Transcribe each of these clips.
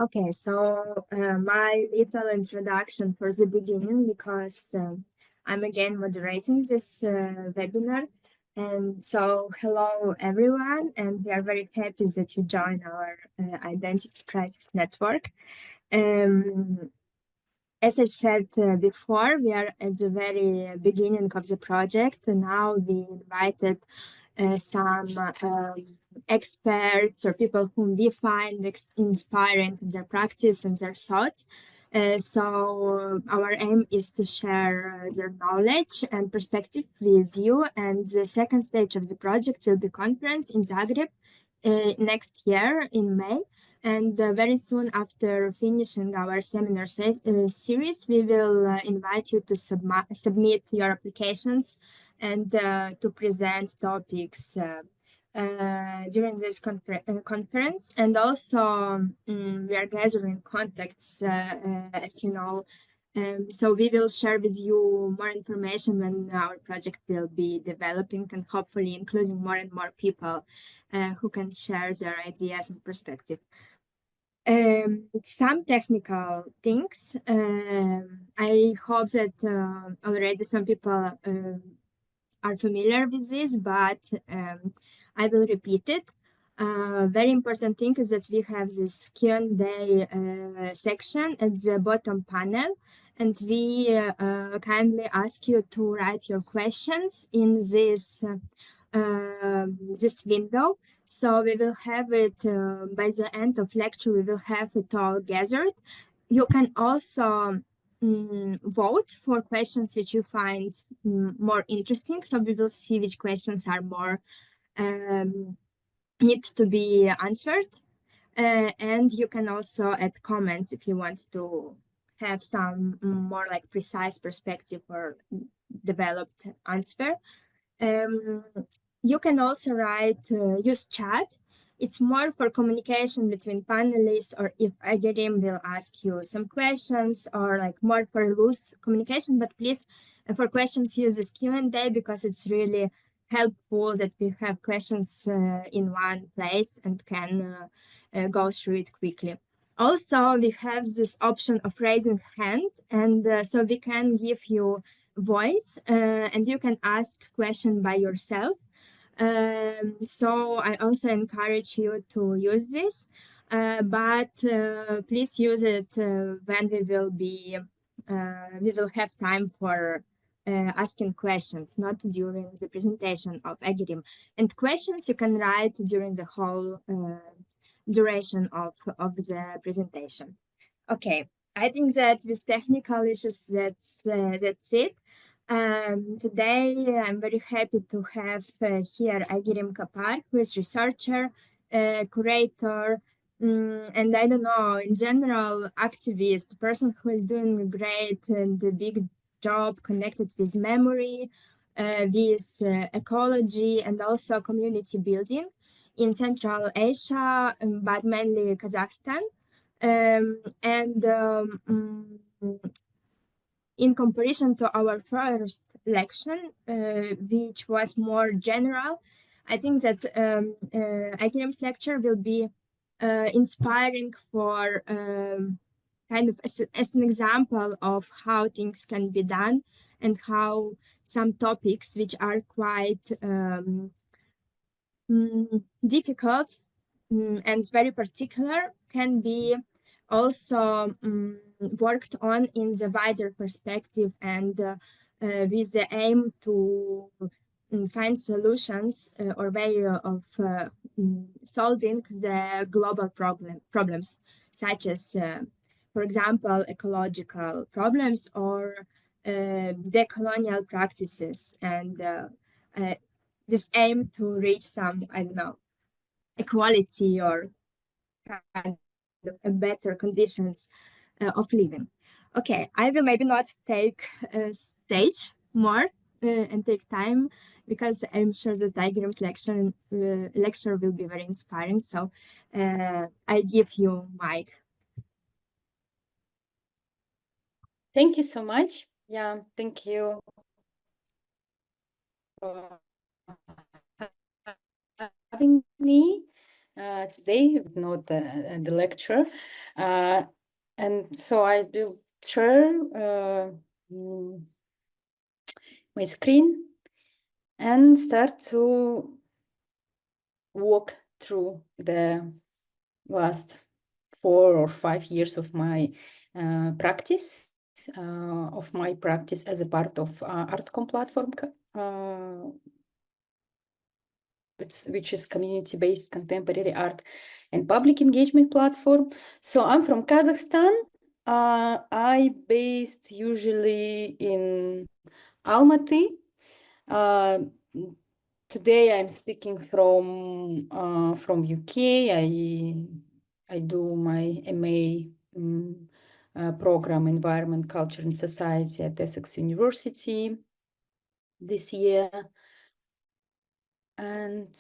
Okay, so my little introduction for the beginning, because I'm again moderating this webinar. And so, hello everyone, and we are very happy that you join our Identity Crisis Network. As I said before, we are at the very beginning of the project, and now we invited some experts or people whom we find inspiring in their practice and their thoughts. So our aim is to share their knowledge and perspective with you. And the second stage of the project will be conference in Zagreb next year in May. And very soon after finishing our seminar series, we will invite you to submit your applications and to present topics during this conference. And also we are gathering contacts, as you know. So we will share with you more information when our project will be developing, and hopefully including more and more people who can share their ideas and perspective. Some technical things. I hope that already some people are familiar with this, but I will repeat it. Very important thing is that we have this Q&A section at the bottom panel, and we kindly ask you to write your questions in this this window. So we will have it by the end of lecture. We will have it all gathered. You can also vote for questions which you find more interesting. So we will see which questions are more need to be answered. And you can also add comments if you want to have some more like precise perspective or developed answer. You can also write, use chat. It's more for communication between panelists, or if Aigerim will ask you some questions, or like more for loose communication. But please, for questions, use this Q&A, because it's really helpful that we have questions in one place and can go through it quickly. Also, we have this option of raising hand, and so we can give you voice and you can ask question by yourself. So I also encourage you to use this, but please use it when we will have time for asking questions, not during the presentation of Aigerim. And questions you can write during the whole duration of the presentation. Okay, I think that with technical issues, that's it. Today, I'm very happy to have here Aigerim Kapar, who is researcher, curator, and I don't know, in general, activist, person who is doing great and a big job connected with memory, with ecology, and also community building in Central Asia, but mainly Kazakhstan. In comparison to our first election, which was more general, I think that Aigerim's lecture will be inspiring for kind of as an example of how things can be done, and how some topics which are quite difficult and very particular can be also worked on in the wider perspective, and with the aim to find solutions or way of solving the global problems, such as, for example, ecological problems or the colonial practices, and this aim to reach some, I don't know, equality or kind of better conditions of living. Okay, I will maybe not take stage more and take time, because I'm sure that Aigerim's lecture will be very inspiring. So I give you mic. Thank you so much. Yeah, thank you for having me today, not the lecture. And so I will share my screen and start to walk through the last 4 or 5 years of my practice, as a part of Artcom Platform, which is community-based contemporary art and public engagement platform. So I'm from Kazakhstan. I based usually in Almaty. Today I'm speaking from UK. I do my MA program Environment, Culture and Society at Essex University this year. And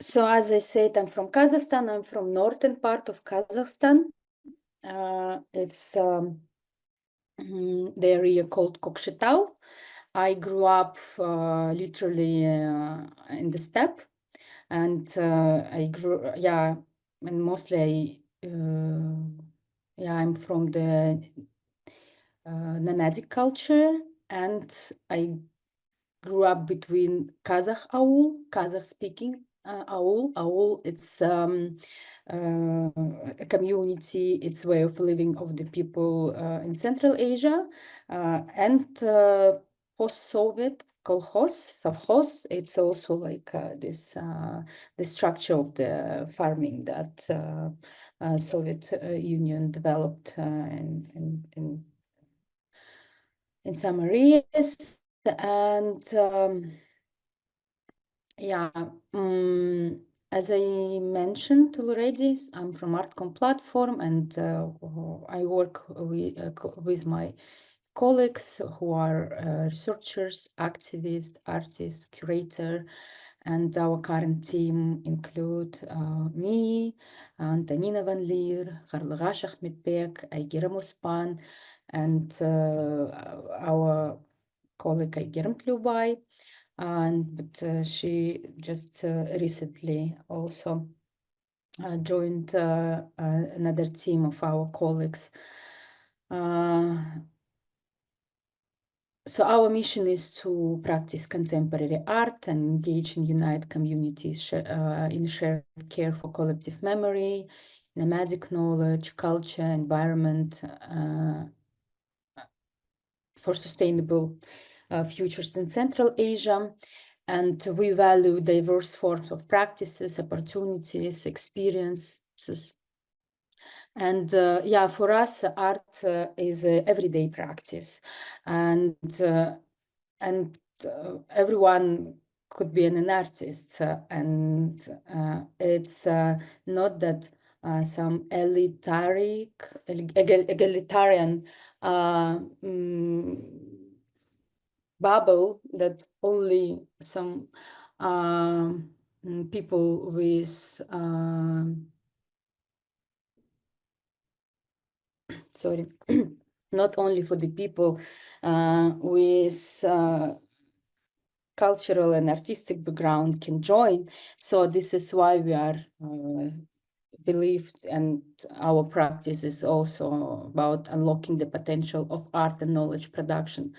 so, as I said, I'm from Kazakhstan. I'm from northern part of Kazakhstan. It's the area called Kokshetau. I grew up literally in the steppe, and and mostly I'm from the nomadic culture, and I grew up between Kazakh speaking Aul. It's a community, it's way of living of the people in Central Asia, and post-Soviet Savkhoz. It's also like the structure of the farming that Soviet Union developed in some areas. And as I mentioned already, I'm from Artcom Platform, and I work with my colleagues who are researchers, activists, artists, curator, and our current team include me, Antonina Van Leer, Kharlagash Ahmedbek, Aigerim Kapar, and our colleague Aigerim Kapar. But she just recently also joined another team of our colleagues. So our mission is to practice contemporary art and engage and unite communities in shared care for collective memory, nomadic knowledge, culture, environment, for sustainable futures in Central Asia. And we value diverse forms of practices, opportunities, experiences. And for us, art is an everyday practice. And everyone could be an artist. And it's not that some egalitarian bubble that only some people with sorry, not only for the people with cultural and artistic background can join. So this is why we are believed, and our practice is also about unlocking the potential of art and knowledge production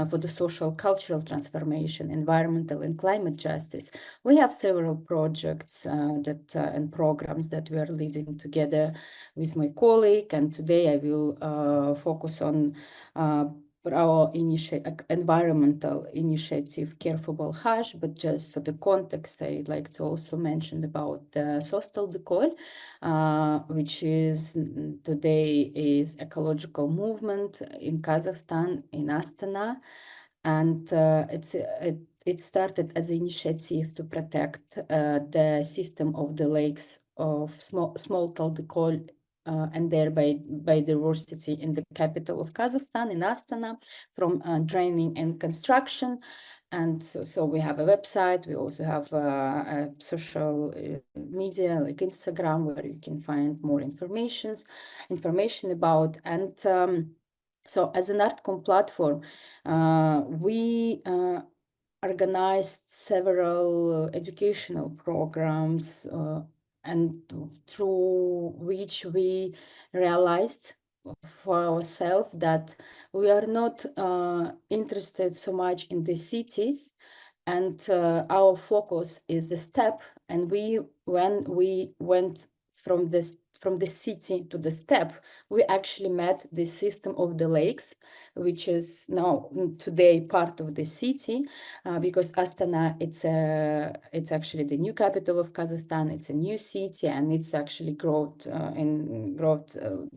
for the social cultural transformation, environmental and climate justice. We have several projects and programs that we are leading together with my colleague, and today I will focus on our environmental initiative Care for Balkhash. But just for the context, I'd like to also mention about SOS Taldykol, which is today is ecological movement in Kazakhstan, in Astana. And it started as an initiative to protect the system of the lakes of small Taldykol, and thereby biodiversity in the capital of Kazakhstan, in Astana, from draining and construction. And so we have a website. We also have a social media like Instagram, where you can find more information about. And so as an Artcom platform, we organized several educational programs, and through which we realized for ourselves that we are not interested so much in the cities, and our focus is the steppe. And when we went from the city to the steppe, we actually met the system of the lakes, which is now today part of the city, because Astana, it's actually the new capital of Kazakhstan. It's a new city, and it's actually growth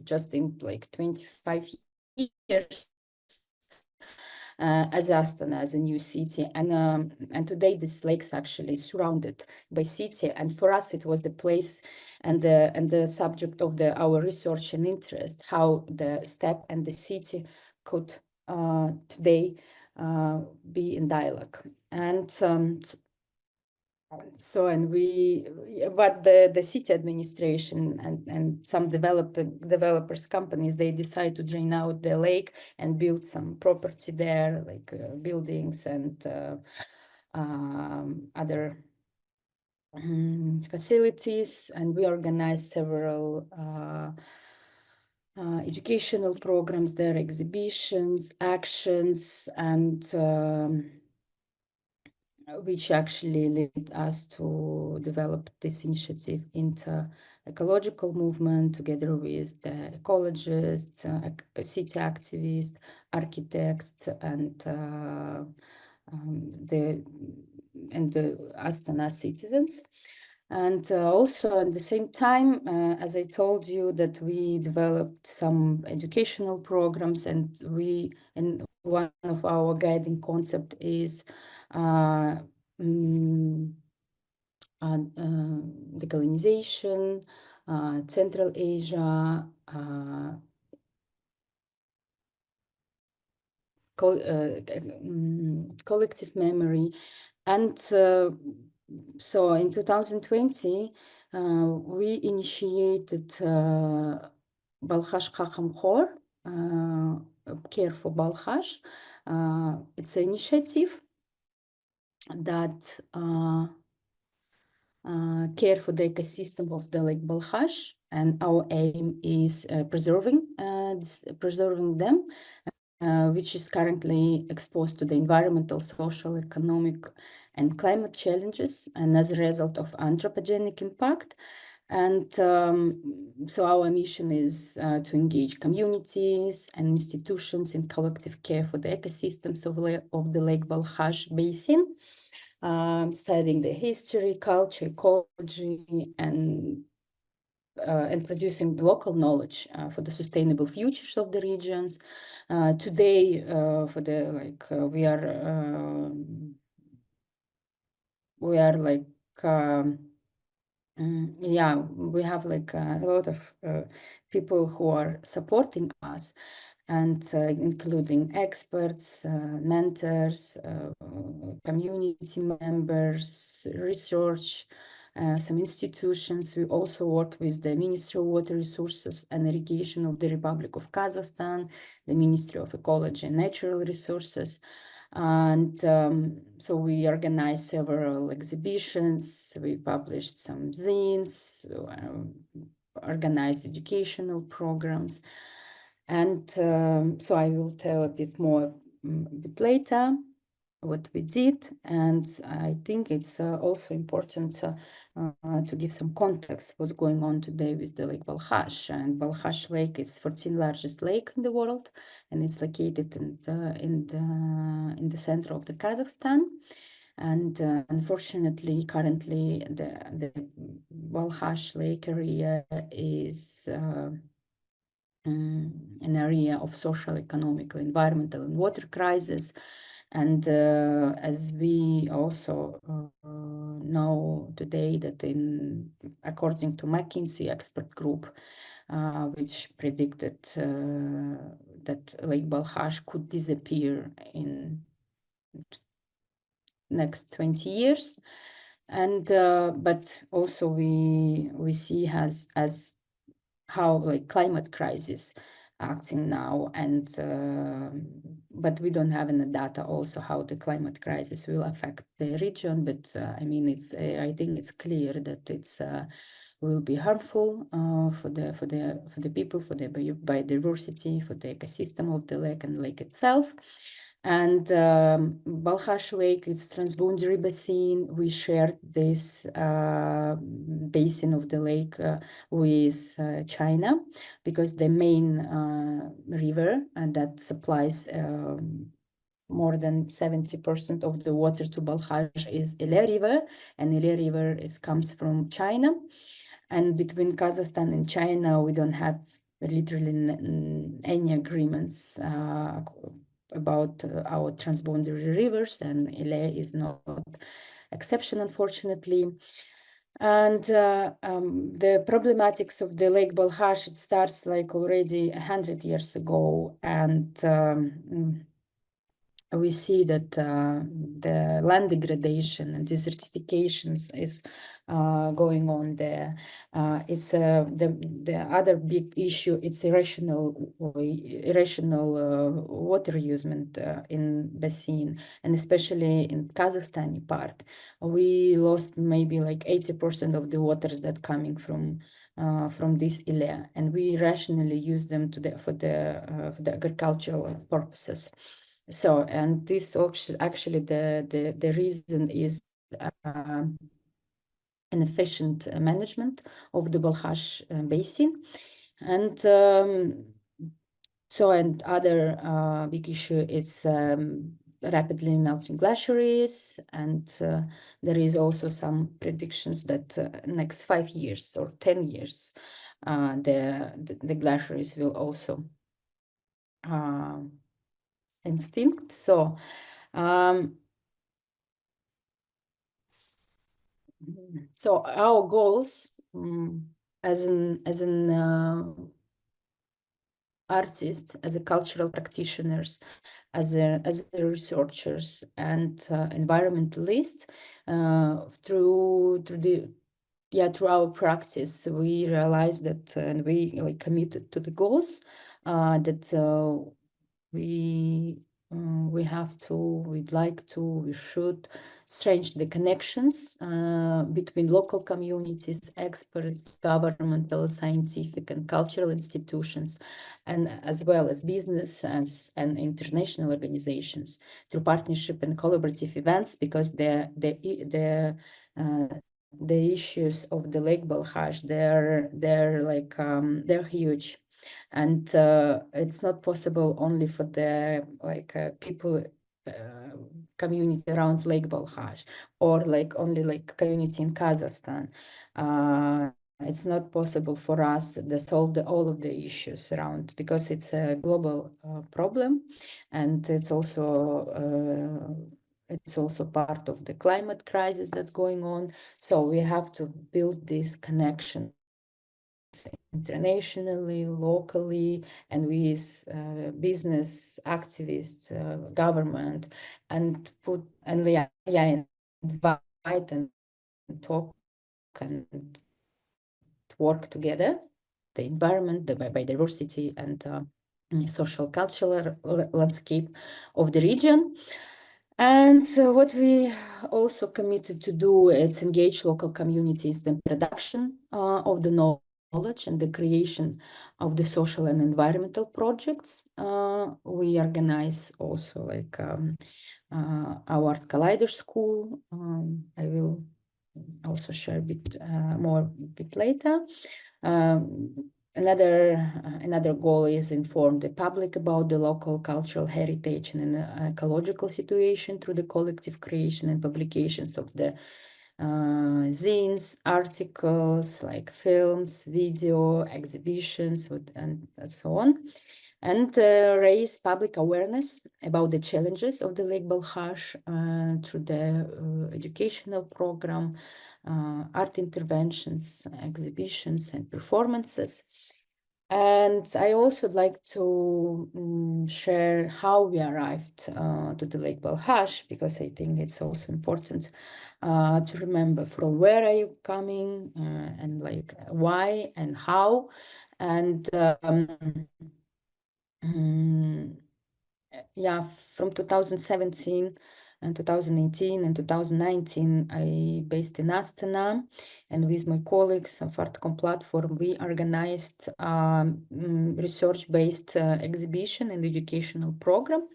just in like 25 years as Astana, as a new city. And today this lake's actually surrounded by city. And for us, it was the place and the subject of our research and interest, how the steppe and the city could today be in dialogue. And but the city administration and some developers companies, they decide to drain out the lake and build some property there, like buildings and other facilities. And we organize several educational programs there, exhibitions, actions, and which actually led us to develop this initiative into ecological movement together with the ecologists, city activists, architects, and the Astana citizens. And also at the same time, as I told you, that we developed some educational programs, and one of our guiding concept is decolonization, Central Asia, collective memory. And so in 2020, we initiated Balkhash Khor, Care for Balkhash. It's an initiative that care for the ecosystem of the Lake Balkhash, and our aim is preserving them, which is currently exposed to the environmental, social, economic, and climate challenges, and as a result of anthropogenic impact. And so our mission is to engage communities and institutions in collective care for the ecosystems of the Lake Balkhash basin, studying the history, culture, ecology, and producing local knowledge for the sustainable futures of the regions. Today, we are like we have like a lot of people who are supporting us, and including experts, mentors, community members, research, some institutions. We also work with the Ministry of Water Resources and Irrigation of the Republic of Kazakhstan, the Ministry of Ecology and Natural Resources. And so we organized several exhibitions, we published some zines, organized educational programs. And so I will tell a bit more a bit later what we did. And I think it's also important to give some context what's going on today with the Lake Balkhash. And Balkhash Lake is 14th largest lake in the world, and it's located in the center of the Kazakhstan. And unfortunately, currently, the Balkhash Lake area is an area of social, economic, environmental, and water crisis. And as we also know today, that according to McKinsey expert group, which predicted that Lake Balkhash could disappear in next 20 years. And but also we see as how like climate crisis acting now, and but we don't have any data also how the climate crisis will affect the region. But I mean, I think it's clear that it's will be harmful for the people, for the biodiversity, for the ecosystem of the lake and lake itself. And Balkhash Lake, it's transboundary basin. We shared this basin of the lake with China, because the main river and that supplies more than 70% of the water to Balkhash is Ile River, and Ile River comes from China. And between Kazakhstan and China, we don't have literally any agreements about our transboundary rivers, and Ile is not exception, unfortunately. And the problematics of the Lake Balkhash, it starts like already 100 years ago, and we see that the land degradation and desertifications is going on there. It's the other big issue. It's irrational water usement in basin, and especially in Kazakhstani part, we lost maybe like 80% of the waters that coming from this Ile, and we rationally use them for the agricultural purposes. So, and this actually the reason is an efficient management of the Balkhash basin. And so, and other big issue is rapidly melting glaciers, and there is also some predictions that next 5 years or 10 years the glaciers will also extinct. So so our goals as an artist, as a cultural practitioners, as a researchers and environmentalists, through our practice, we realized that, and we like committed to the goals that we should strengthen the connections between local communities, experts, governmental, scientific, and cultural institutions, and as well as business and international organizations through partnership and collaborative events, because the issues of the Lake Balkhash, they're huge. And it's not possible only for the people community around Lake Balkhash, or only community in Kazakhstan. It's not possible for us to solve all of the issues around, because it's a global problem, and it's also part of the climate crisis that's going on. So we have to build this connection internationally, locally, and with business activists, government, and invite and talk and work together, the environment, the biodiversity, and social cultural landscape of the region. And so what we also committed to do is engage local communities in production of the knowledge and the creation of the social and environmental projects. We organize also our Art Collider School. I will also share a bit more later. Another goal is inform the public about the local cultural heritage and ecological situation through the collective creation and publications of the zines, articles, like films, video, exhibitions, and so on, and raise public awareness about the challenges of the Lake Balkhash through the educational program, art interventions, exhibitions, and performances. And I also would like to share how we arrived to the Lake Balkhash, because I think it's also important to remember from where are you coming, and why and how. And yeah, from 2017 and 2018 and 2019, I based in Astana, and with my colleagues of Artcom Platform, we organized research-based exhibition and educational program,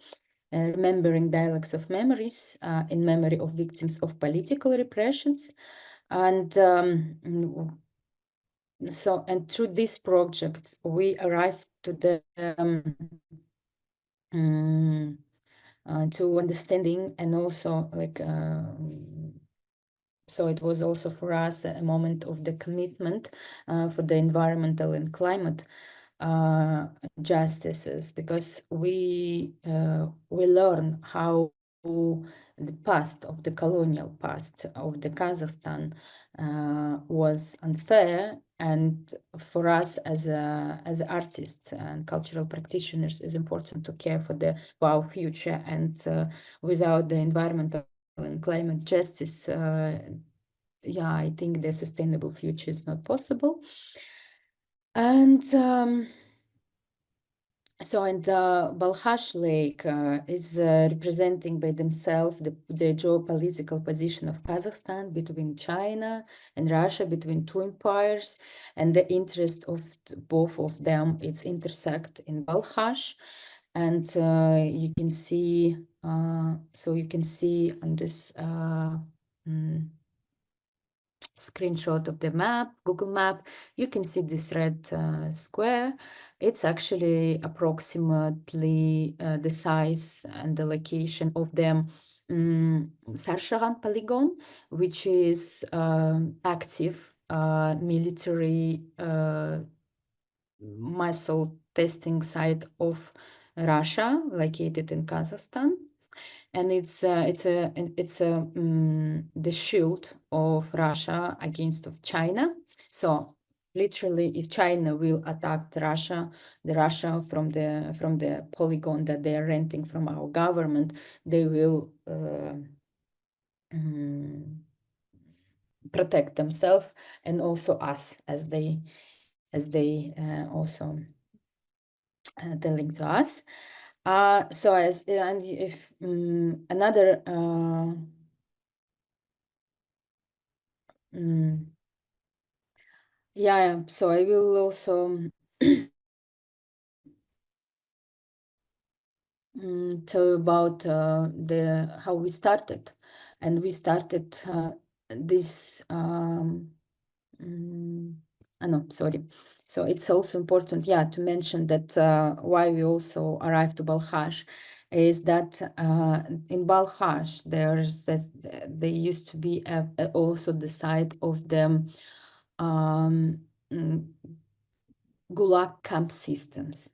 remembering dialects of memories in memory of victims of political repressions. And and through this project, we arrived to the to understanding, and also like so it was also for us a moment of the commitment for the environmental and climate justices, because we learn how the past of the colonial past of the Kazakhstan was unfair, and for us as artists and cultural practitioners, is important to care for our future, and without the environmental and climate justice, yeah, I think the sustainable future is not possible. And Balkhash Lake is representing by themselves the geopolitical position of Kazakhstan between China and Russia, between two empires, and the interest of both of them, it's intersect in Balkhash. And you can see, so you can see on this screenshot of the map, Google map, you can see this red square. It's actually approximately the size and the location of the Sarshagan polygon, which is active military missile testing site of Russia, located in Kazakhstan. And it's the shield of Russia against of China. So literally, if China will attack Russia, from the polygon that they are renting from our government, they will protect themselves and also us, as they also telling to us. So as and if another yeah, so I will also tell you about how we started, and we started this. No, sorry. So it's also important, yeah, to mention that why we also arrived to Balkhash is that in Balkhash there's this, there used to be also the site of the Gulag camp systems.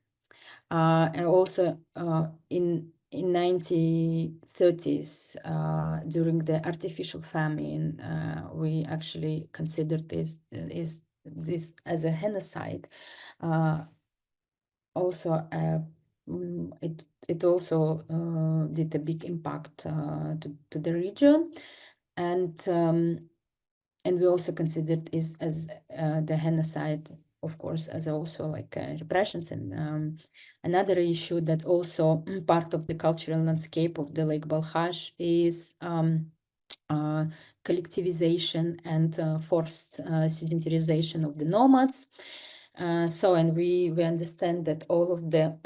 And also in 1930s, during the artificial famine, we actually considered this as a genocide. Also, it also did a big impact to the region, and we also considered it as the genocide, of course, as also like repressions. And another issue that also part of the cultural landscape of the Lake Balkhash is collectivization and forced sedentarization of the nomads. And we understand that all of the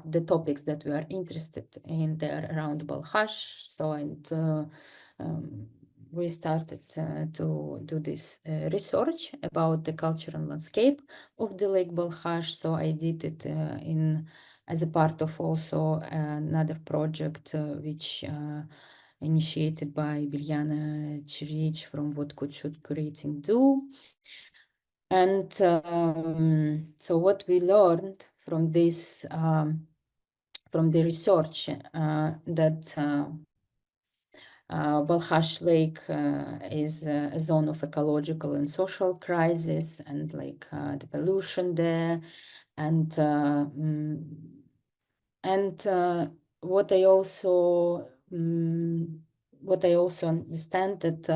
the topics that we are interested in there around Balkhash. So we started to do this research about the cultural landscape of the Lake Balkhash. So I did it as a part of also another project which initiated by Biljana Chirich from What Could Should Curating Do. And so what we learned from this, from the research, that Balkhash Lake is a zone of ecological and social crisis, and like the pollution there, and what I also understand that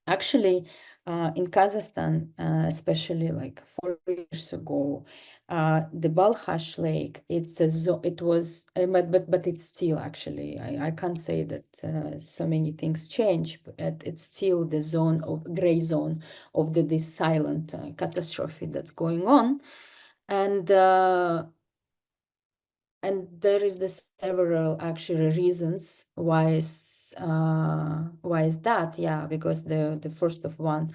Actually, in Kazakhstan, especially like 4 years ago, the Balkhash Lake, it was, but it's still actually, I can't say that so many things change, but it's still the gray zone of this silent catastrophe that's going on. And there is the several actually reasons why is that. Yeah, because the first of all,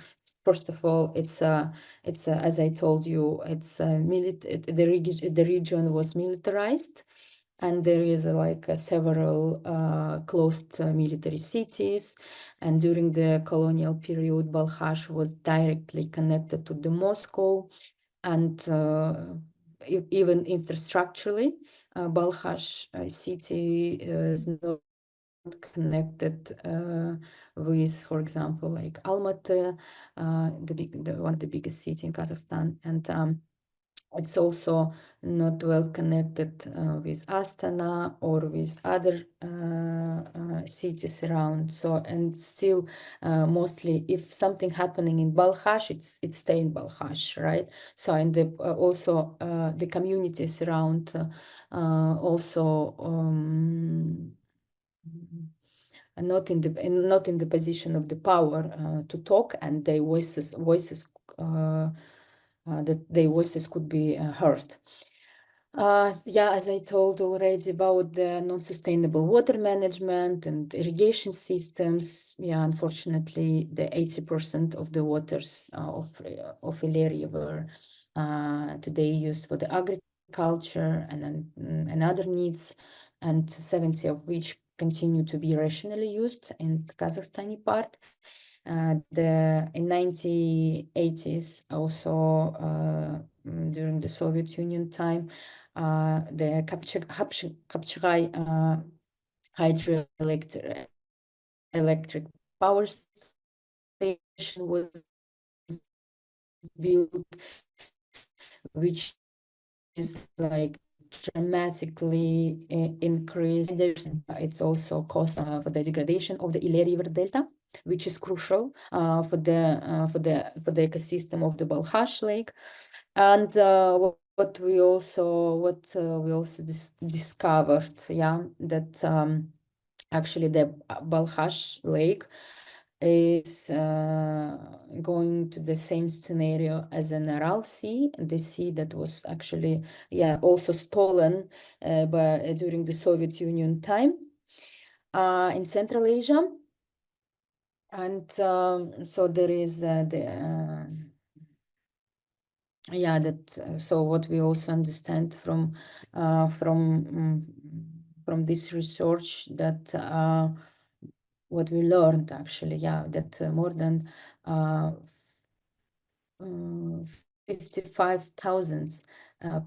it's as I told you, it's the region was militarized, and there is several closed military cities. And during the colonial period, Balkhash was directly connected to the Moscow, and even infrastructurally, Balkhash city is not connected with, for example, like Almaty, one of the biggest city in Kazakhstan, and it's also not well connected with Astana or with other cities around. So, and still, mostly, if something happening in Balkhash, it's stay in Balkhash, right? So, and also the communities around also. Not in the position of the power to talk, and their voices that their voices could be heard. Yeah, as I told already about the non-sustainable water management and irrigation systems. Yeah, unfortunately, the 80% of the waters of Ileri were today used for the agriculture and other needs, and 70 of which continue to be rationally used in the Kazakhstani part. In 1980s, also during the Soviet Union time, the Kapchgai hydroelectric power station was built, which is like dramatically increased. It's also cause for the degradation of the Ileri River Delta, which is crucial for the ecosystem of the Balkhash Lake. And what we also discovered, yeah, that actually the Balkhash Lake is going to the same scenario as an Aral Sea, the sea that was actually, yeah, also stolen during the Soviet Union time in Central Asia. And so there is yeah, that so what we also understand from this research, that what we learned actually, yeah, that more than 55,000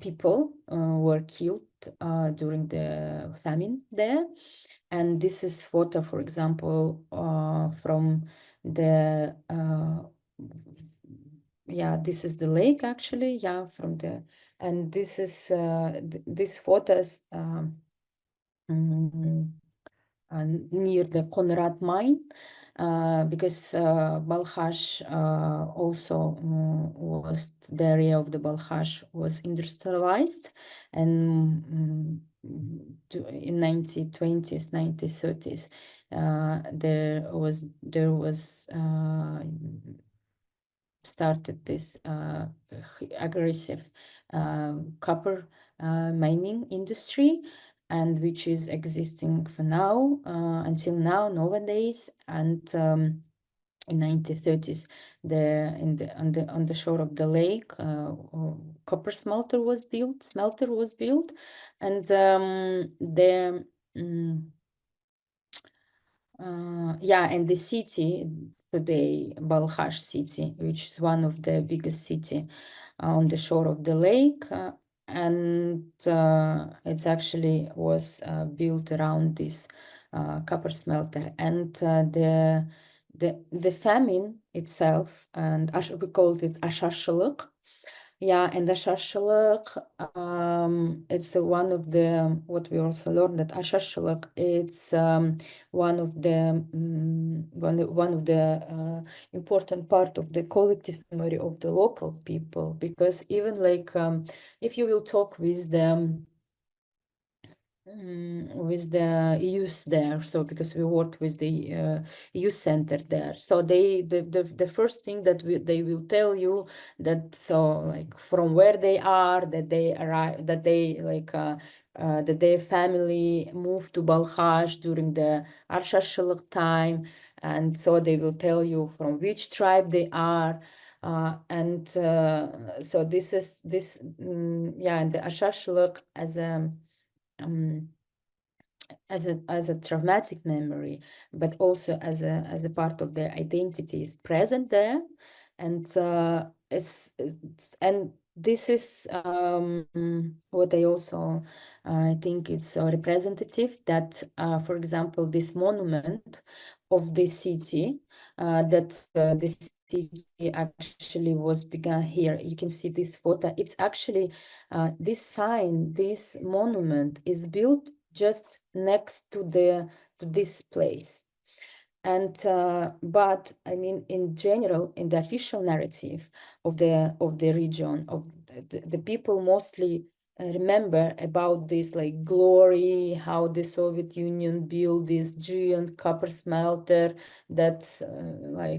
people were killed during the famine there. And this is photo, for example, from the yeah, this is the lake actually, yeah, from the, and this is these photos near the Konrad mine, because Balkhash also was, the area of the Balkhash was industrialized, and in 1920s, 1930s, there was started this aggressive copper mining industry, and which is existing for now until now nowadays. And in 1930s, on the shore of the lake, copper smelter was built, and yeah, and the city today, Balkhash city, which is one of the biggest city on the shore of the lake, and it's actually was built around this copper smelter. And the famine itself, and we called it ashashalik, Yeah, and the shashlik, it's one of the, what we also learned that shashlik, it's one of the important part of the collective memory of the local people, because even like if you will talk with the youth there, so because we work with the youth center there, so the first thing that they will tell you that, so like from where they are, that they arrive, that they like that their family moved to Balkhash during the Arshashiluk time, and so they will tell you from which tribe they are. And so this is this yeah, and the Ashashiluk um, as a traumatic memory, but also as a part of their identity is present there, and and this is what I also I think it's representative that, for example, this monument of the city, that the city actually was begun here. You can see this photo. It's actually this sign, this monument is built just next to this place. And but I mean, in general, in the official narrative of the region, of the people mostly remember about this like glory, how the Soviet Union built this giant copper smelter, that's the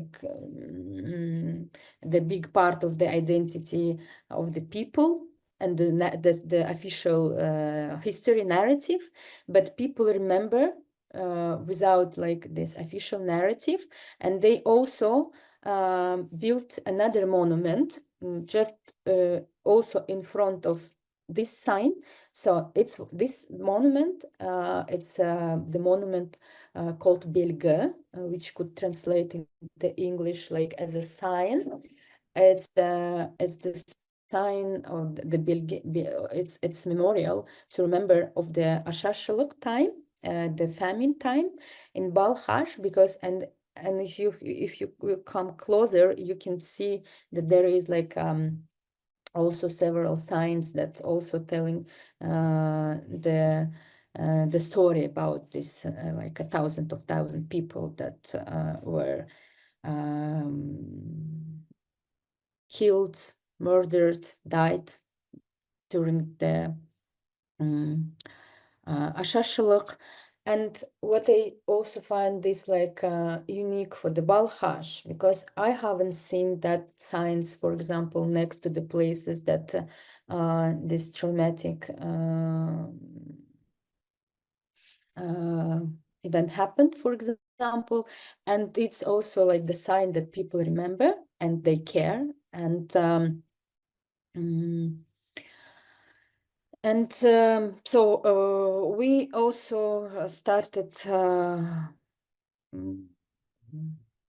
big part of the identity of the people and the official history narrative. But people remember without like this official narrative, and they also built another monument just also in front of this sign. So it's this monument, it's the monument called Belge, which could translate in the English like as a sign. It's the sign of the Belge, it's memorial to remember of the Ashashalik time, the famine time in Balkhash, because and if you will come closer, you can see that there is like also several signs that also telling the story about this like 1,000 people that were killed, murdered, died during the Ashashalik. And what I also find is like unique for the Balkhash, because I haven't seen that signs, for example, next to the places that this traumatic event happened, for example. And it's also like the sign that people remember and they care. And so we also started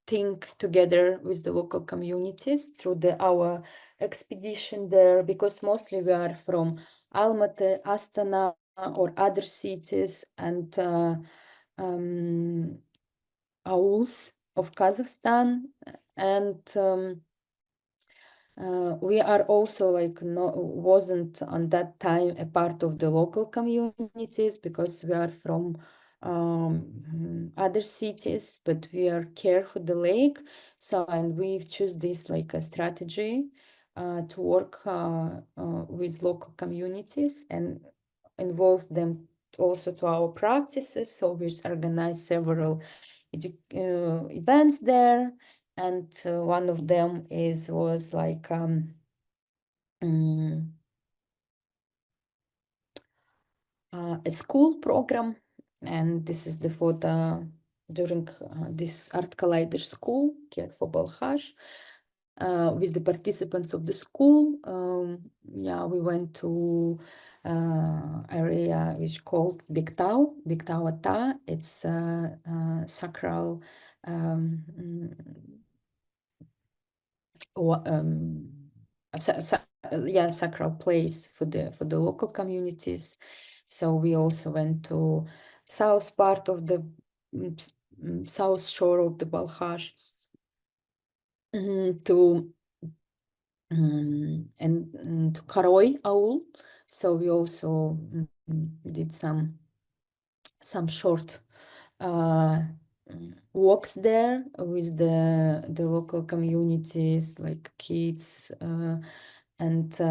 think together with the local communities through our expedition there, because mostly we are from Almaty, Astana, or other cities and auls of Kazakhstan. And we are also like wasn't on that time a part of the local communities, because we are from other cities, but we are care for the lake. So, and we've choose this like a strategy to work with local communities and involve them also to our practices. So we organize several events there, and one of them was like a school program, and this is the photo during this Art Collider school, Care for Balkhash, with the participants of the school. Yeah, we went to area which called Biktau. It's sacral sacral place for the local communities. So we also went to south part of the south shore of the Balkhash to and to Karoy Aul. So we also did some short walks there with the local communities, like kids, and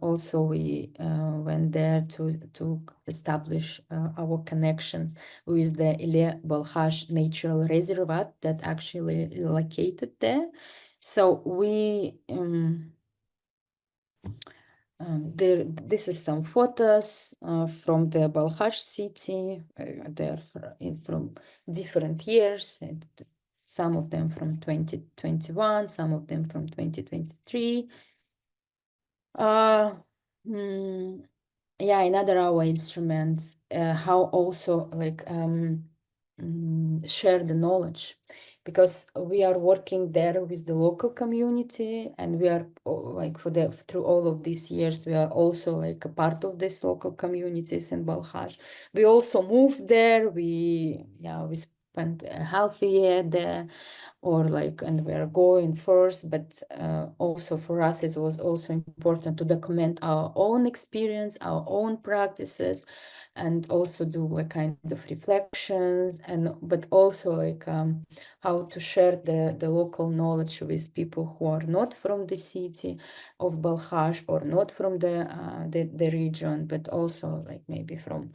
also we went there to establish our connections with the Lake Balkhash Natural Reservoir that actually located there. So we this is some photos from the Balkhash city. They're from different years. Some of them from 2021, some of them from 2023. Yeah, another our instruments, how also like share the knowledge, because we are working there with the local community, and we are like through all of these years we are also like a part of this local communities in Balkhash. We also moved there. We spent a half a year there, or like, and we are going first, but also for us it was also important to document our own experience, our own practices, and also do like kind of reflections, and but also like how to share the local knowledge with people who are not from the city of Balkhash, or not from the region, but also like maybe from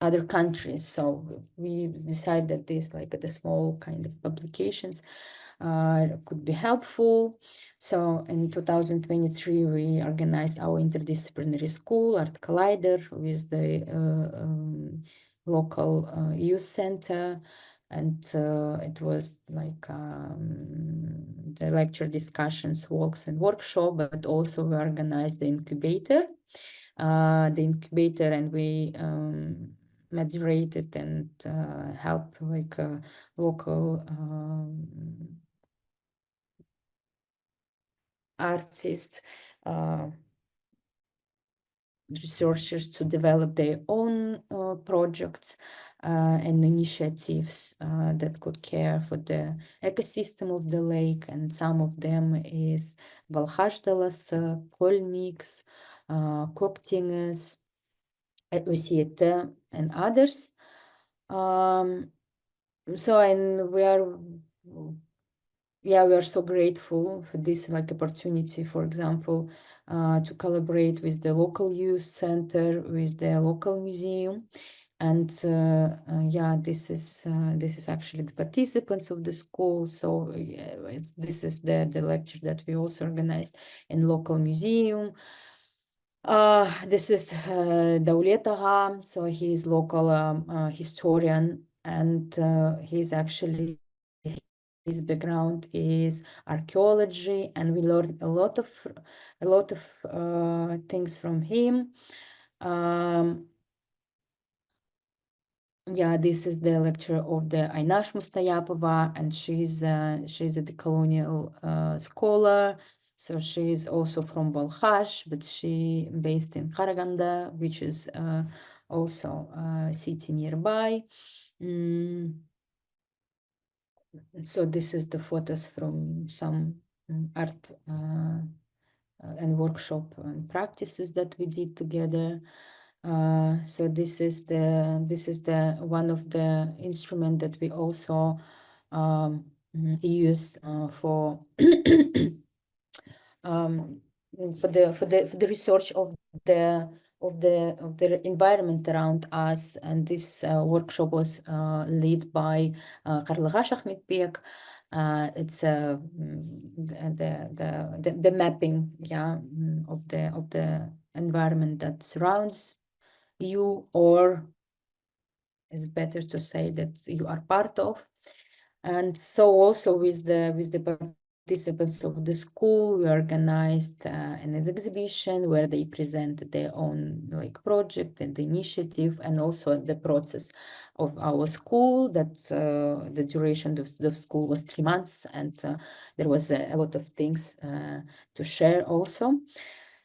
other countries. So we decided that this, like the small kind of publications could be helpful. So in 2023, we organized our interdisciplinary school, Art Collider, with the local youth center. And it was like the lecture, discussions, walks, and workshop, but also we organized the incubator, and we moderated and help like local artists, researchers to develop their own projects and initiatives that could care for the ecosystem of the lake. And some of them is Balkhash Dalası, Kolmix, Koktinges, OCT, and others. And we are so grateful for this like opportunity, for example, to collaborate with the local youth center, with the local museum. And this is actually the participants of the school. So this is the lecture that we also organized in local museum. This is Daulet Agha, so he is local historian, and he's actually, his background is archaeology, and we learned a lot of things from him. This is the lecture of the Aynash Mustayapova, and she's a colonial scholar. So she is also from Balkhash, but she based in Karaganda, which is also a city nearby. So this is the photos from some art and workshop and practices that we did together. So this is the one of the instrument that we also use for the research of the environment around us. And this workshop was led by Karlagash Ahmetbek. It's the mapping, of the environment that surrounds you, or it's better to say that you are part of. And so also with the participants of the school, we organized an exhibition where they presented their own like project and the initiative, and also the process of our school. That the duration of the school was 3 months, and there was a lot of things to share also.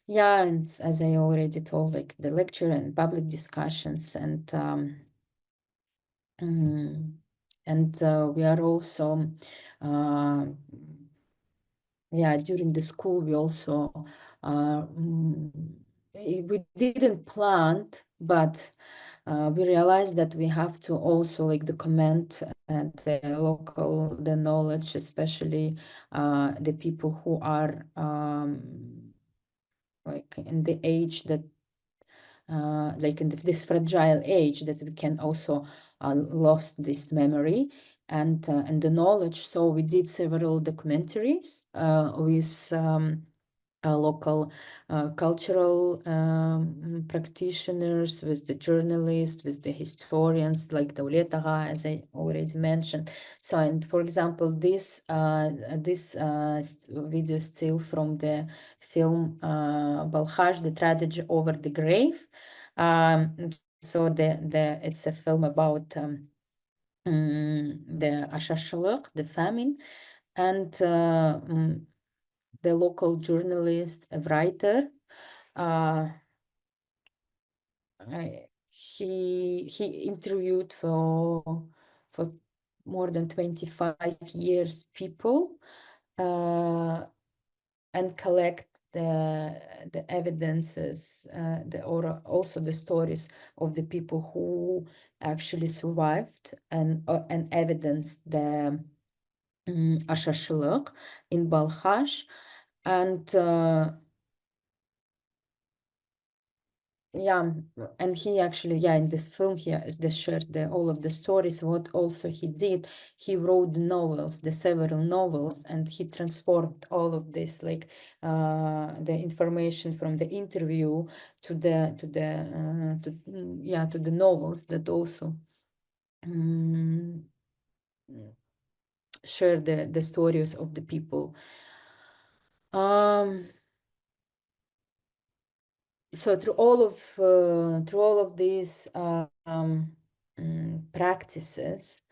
And as I already told, like the lecture and public discussions, and we are also yeah, during the school, we also we didn't plant, but we realized that we have to also like document the local, the knowledge, especially the people who are like in the age that like in this fragile age, that we can also lost this memory and the knowledge. So we did several documentaries with local cultural practitioners, with the journalists, with the historians like Dawlet Agha, as I already mentioned. So, and for example, this video still from the film Balkhash, The Tragedy Over the Grave. So it's a film about the ashashaliq, the famine, and the local journalist, a writer. He interviewed for more than 25 years people and collect the evidences, or also the stories of the people who actually survived and evidenced the ashashaliq in Balkhash. And yeah, and he actually, yeah, in this film, he shared all of the stories. What also he did, he wrote the novels, the several novels, and he transformed all of this, like the information from the interview to the novels that also share the stories of the people. So through all of these practices,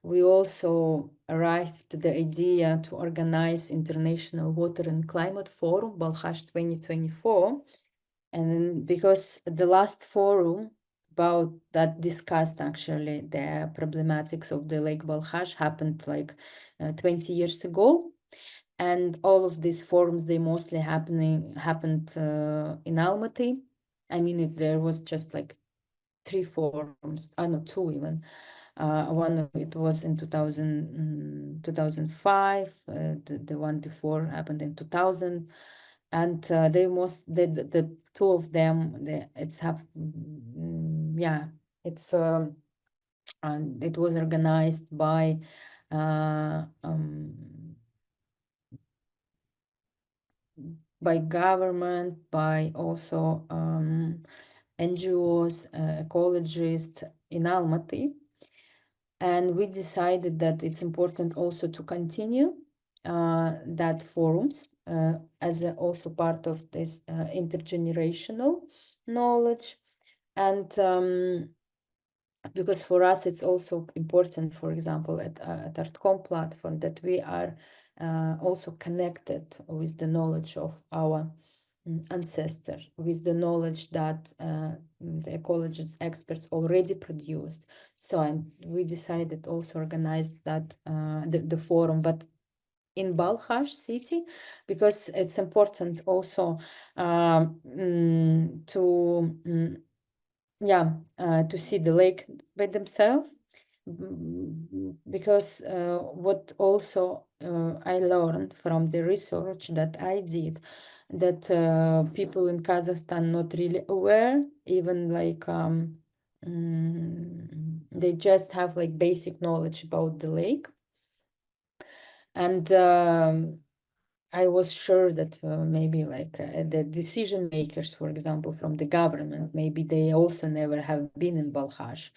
we also arrived to the idea to organize International Water and Climate Forum, Balkhash 2024. And because the last forum about that discussed actually the problematics of the Lake Balkhash happened like 20 years ago. And all of these forums, they mostly happened in Almaty. I mean, there was just like 3 forums, no, 2 even. One of it was in 2005. The one before happened in 2000, and the 2 of them, and it was organized by government, by also NGOs, ecologists in Almaty. And we decided that it's important also to continue that forums as also part of this intergenerational knowledge. And because for us it's also important, for example, at Artcom Platform, that we are also connected with the knowledge of our ancestor, with the knowledge that the ecologist experts already produced. So, and we decided also organize that the forum, but in Balkhash city, because it's important also to see the lake by themselves. Because what also I learned from the research that I did, that people in Kazakhstan not really aware, even like they just have like basic knowledge about the lake. And I was sure that maybe like the decision makers, for example, from the government, maybe they also never have been in Balkhash.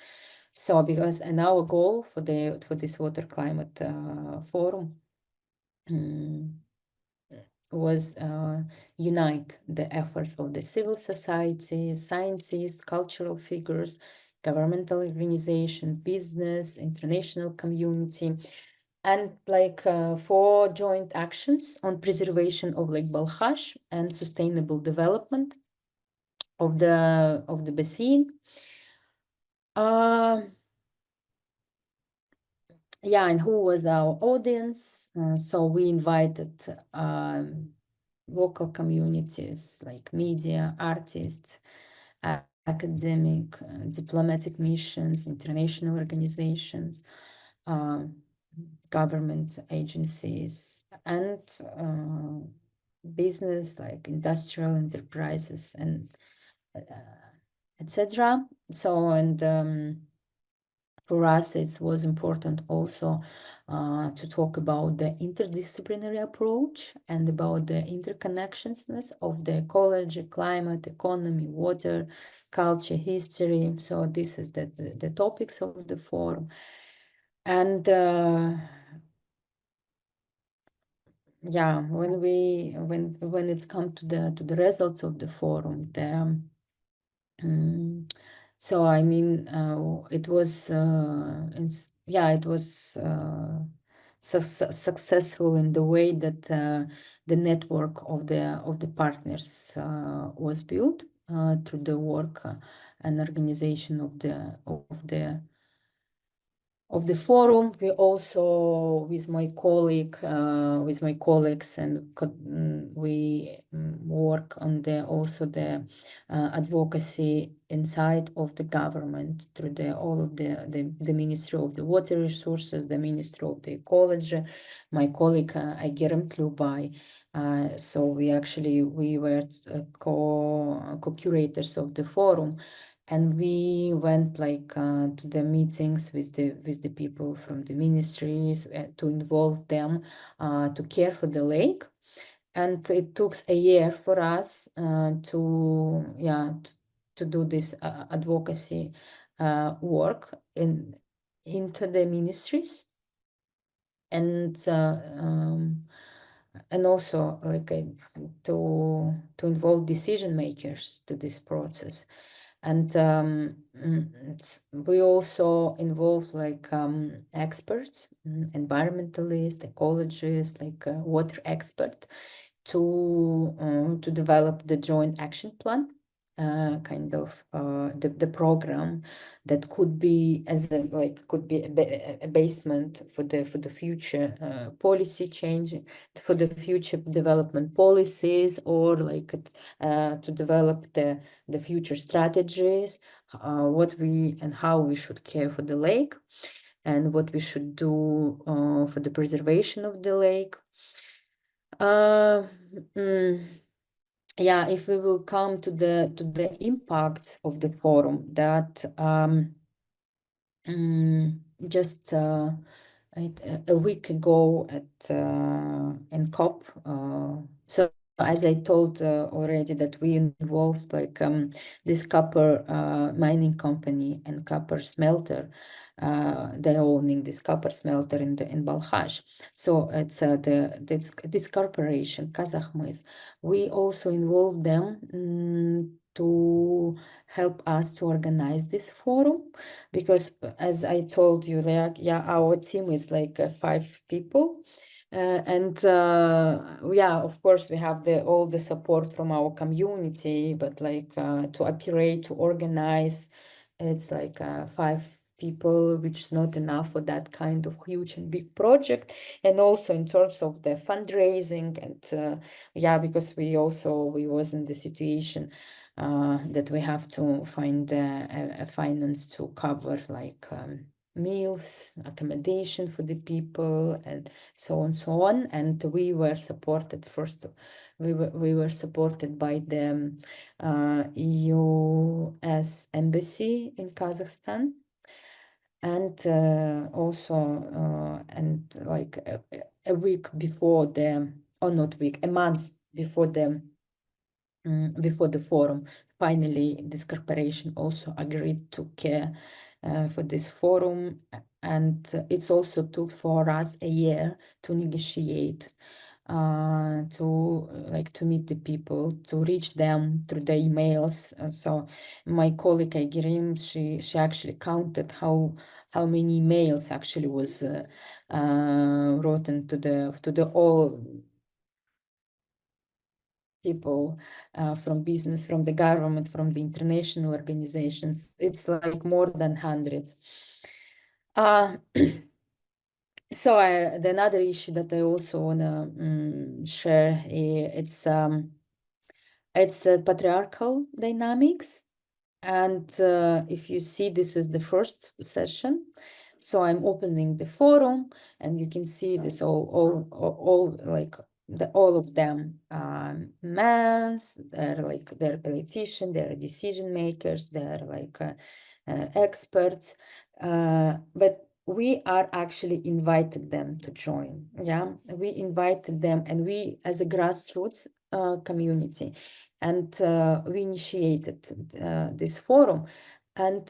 So and our goal for this water climate forum was unite the efforts of the civil society, scientists, cultural figures, governmental organization, business, international community, and like 4 joint actions on preservation of Lake Balkhash and sustainable development of the basin. Yeah, and who was our audience? So we invited local communities like media, artists, academic, diplomatic missions, international organizations, um, government agencies, and business like industrial enterprises and etc. So, and for us, it was important also to talk about the interdisciplinary approach and about the interconnections of the ecology, climate, economy, water, culture, history. So this is the topics of the forum. And yeah, when it's come to the results of the forum, so I mean, it was it was successful in the way that the network of the partners was built through the work and organization of the forum. We also with my colleagues and we work on the advocacy inside of the government through all of the Ministry of the Water Resources, the Ministry of the Ecology, my colleague Aigerim Kapar. So we were co-curators of the forum, and we went to the meetings with the people from the ministries to involve them to care for the lake. And it took a year for us to do this advocacy work into the ministries, and also to involve decision makers to this process. And we also involve experts, environmentalists, ecologists, water expert, to develop the joint action plan, the program that could be a basement for the future policy change, for the future development policies, or to develop the future strategies, what we and how we should care for the lake, and what we should do for the preservation of the lake. Yeah, if we will come to the impact of the forum, that just a week ago in COP. So as I told already, that we involved this copper mining company and copper smelter. They're owning this copper smelter in Balkhash. So it's this corporation, Kazakhmys. We also involved them to help us to organize this forum, because as I told you, our team is 5 people. And of course we have all the support from our community, but to operate, to organize, it's 5 people, which is not enough for that kind of huge and big project. And also in terms of the fundraising, and because we was in the situation that we have to find a finance to cover meals, accommodation for the people, and so on. And we were supported we were supported by the US embassy in Kazakhstan, and also a week before a month before the forum, finally this corporation also agreed to care for this forum. And it's also took for us a year to negotiate, to meet the people, to reach them through the emails. So my colleague Aigerim, she actually counted how many emails actually was written to the all people from business, from the government, from the international organizations. It's more than 100. So the another issue that I also wanna share, it's patriarchal dynamics. And if you see, this is the first session. So I'm opening the forum, and you can see this all like all of them men. They're politicians, they're decision makers, they're like experts, but we are actually invited them to join. Yeah, we invited them, and we as a grassroots community, and we initiated this forum, and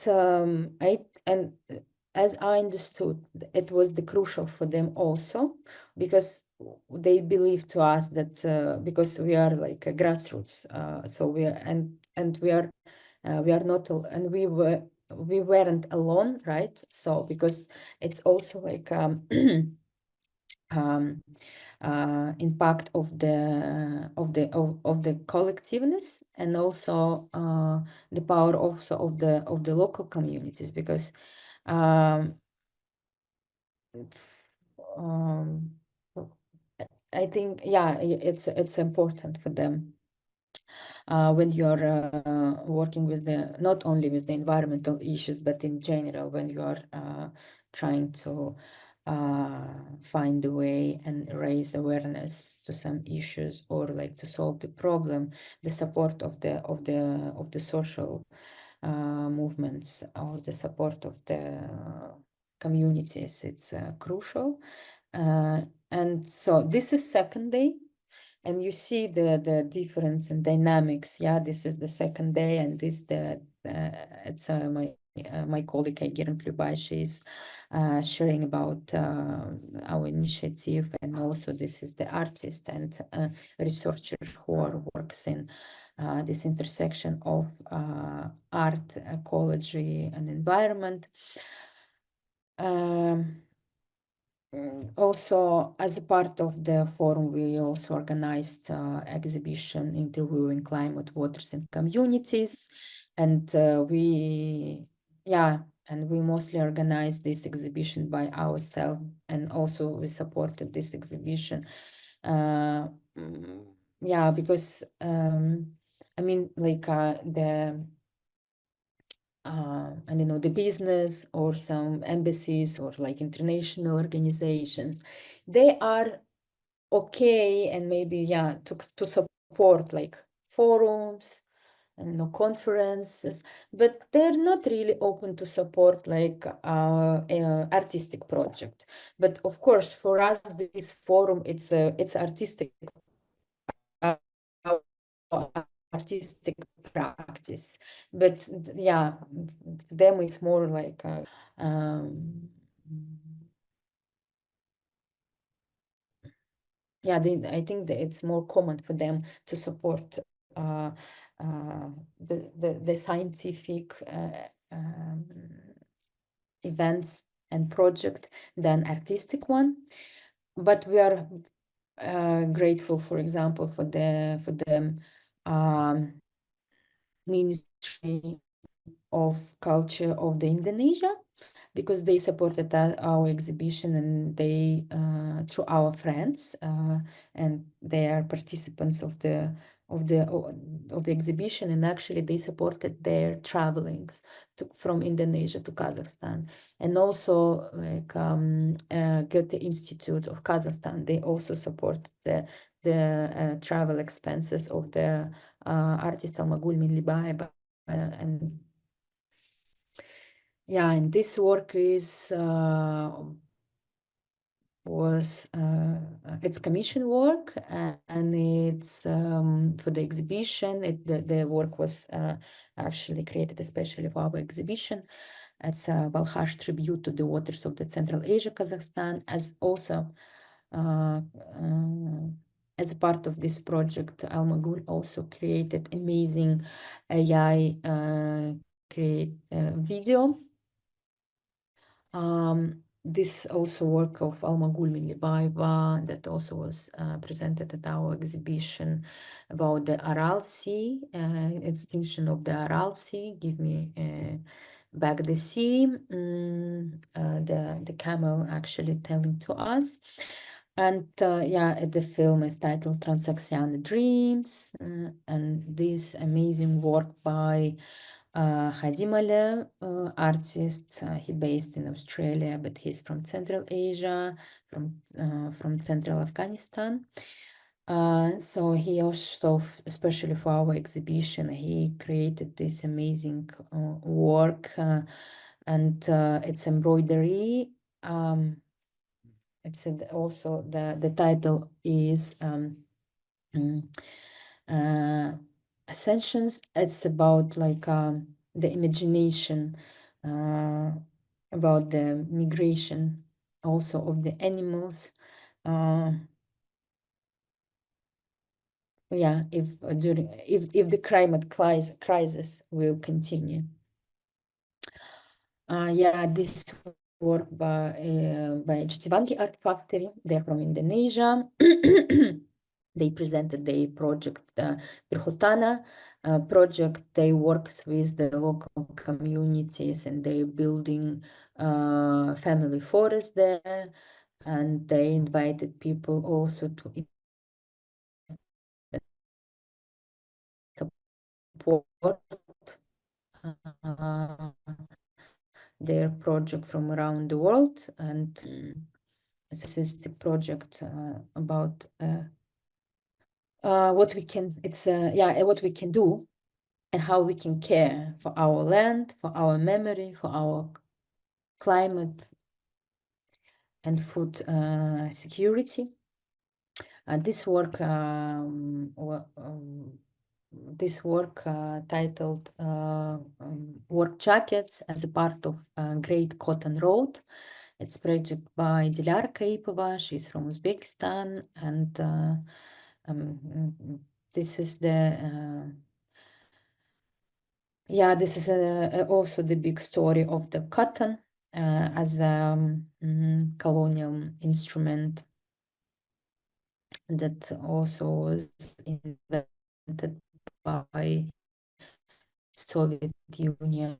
as I understood, it was the crucial for them also, because they believe to us that because we are like a grassroots, so we are, and we are not and we weren't alone, right? So because it's also like um, impact of the collectiveness, and also the power also of the local communities, because um, um, I think, yeah, it's important for them when you're working with not only with the environmental issues, but in general, when you are trying to find a way and raise awareness to some issues, or like to solve the problem, the support of the social movements, or the support of the communities, it's crucial. And so this is second day, and you see the difference in dynamics. Yeah, this is the second day, and this it's my colleague Aigerim Kapar, she's sharing about our initiative, and also this is the artist and researcher who works in this intersection of art, ecology, and environment. Also, as a part of the forum, we also organized exhibition Interweaving Climate, Waters, and Communities, and we mostly organized this exhibition by ourselves, and also we supported this exhibition. Uh, because I mean, like I don't know, the business or some embassies or like international organizations, they are okay, and maybe, yeah, to support like forums and conferences, but they're not really open to support like artistic project. But of course, for us, this forum, it's artistic uh, artistic practice, but yeah, them it's more like um, yeah, I think that it's more common for them to support uh, the scientific events and project than artistic one. But we are grateful, for example, for the Ministry of Culture of the Indonesia, because they supported our exhibition, and they through our friends, and they are participants of the of the exhibition, and actually they supported their travelings from Indonesia to Kazakhstan, and also like Goethe Institute of Kazakhstan, they also support the travel expenses of the artist Almagul Minlibaeva, and yeah, and this work was it's commission work, and it's for the exhibition. The work was actually created especially for our exhibition. It's a Balkhash tribute to the waters of the Central Asia, Kazakhstan, as also as a part of this project, Almagul also created amazing AI video. This also work of Almagul Minlibaeva that also was presented at our exhibition about the Aral Sea, extinction of the Aral Sea. Give me back the sea, the camel actually telling to us. And yeah, the film is titled Transaxiana Dreams, and this amazing work by Hadimale, artist. He based in Australia, but he's from Central Asia, from Central Afghanistan. So he also, especially for our exhibition, he created this amazing work, and it's embroidery. It's also the title is mm, Ascensions. It's about like the imagination, about the migration also of the animals. Yeah, if the climate crisis will continue. Yeah, this work by Jutivangi Art Factory. They're from Indonesia. They presented their project, Pirhotana project. They works with the local communities, and they're building family forest there. And they invited people also to support their project from around the world. And this is the project about what we can, what we can do and how we can care for our land, for our memory, for our climate and food security. This work titled Work Jackets as a part of Great Cotton Road. It's project by Dilara Kaipova. She's from Uzbekistan, and this is the this is also the big story of the cotton as a colonial instrument that also was invented by Soviet Union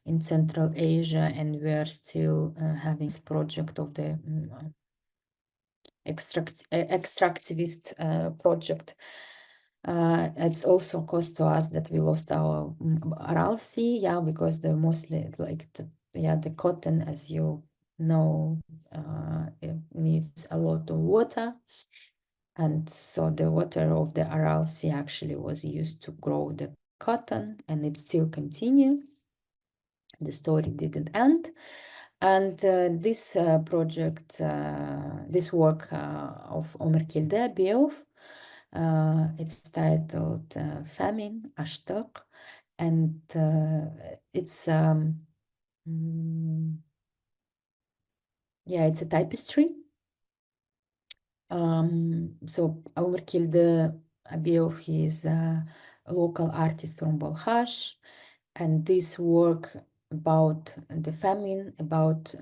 in Central Asia, and we are still having this project of the extractivist project. It's also cost to us that we lost our Aral Sea, because they're mostly like the cotton, as you know, it needs a lot of water. And so the water of the Aral Sea actually was used to grow the cotton, and it still continues. The story didn't end. And this project, this work of Omer Kilde Biof, it's titled Famine, Ashtaq, and it's it's a tapestry. So Omer Kilde Biof, he is a local artist from Balkhash, and this work about the famine, about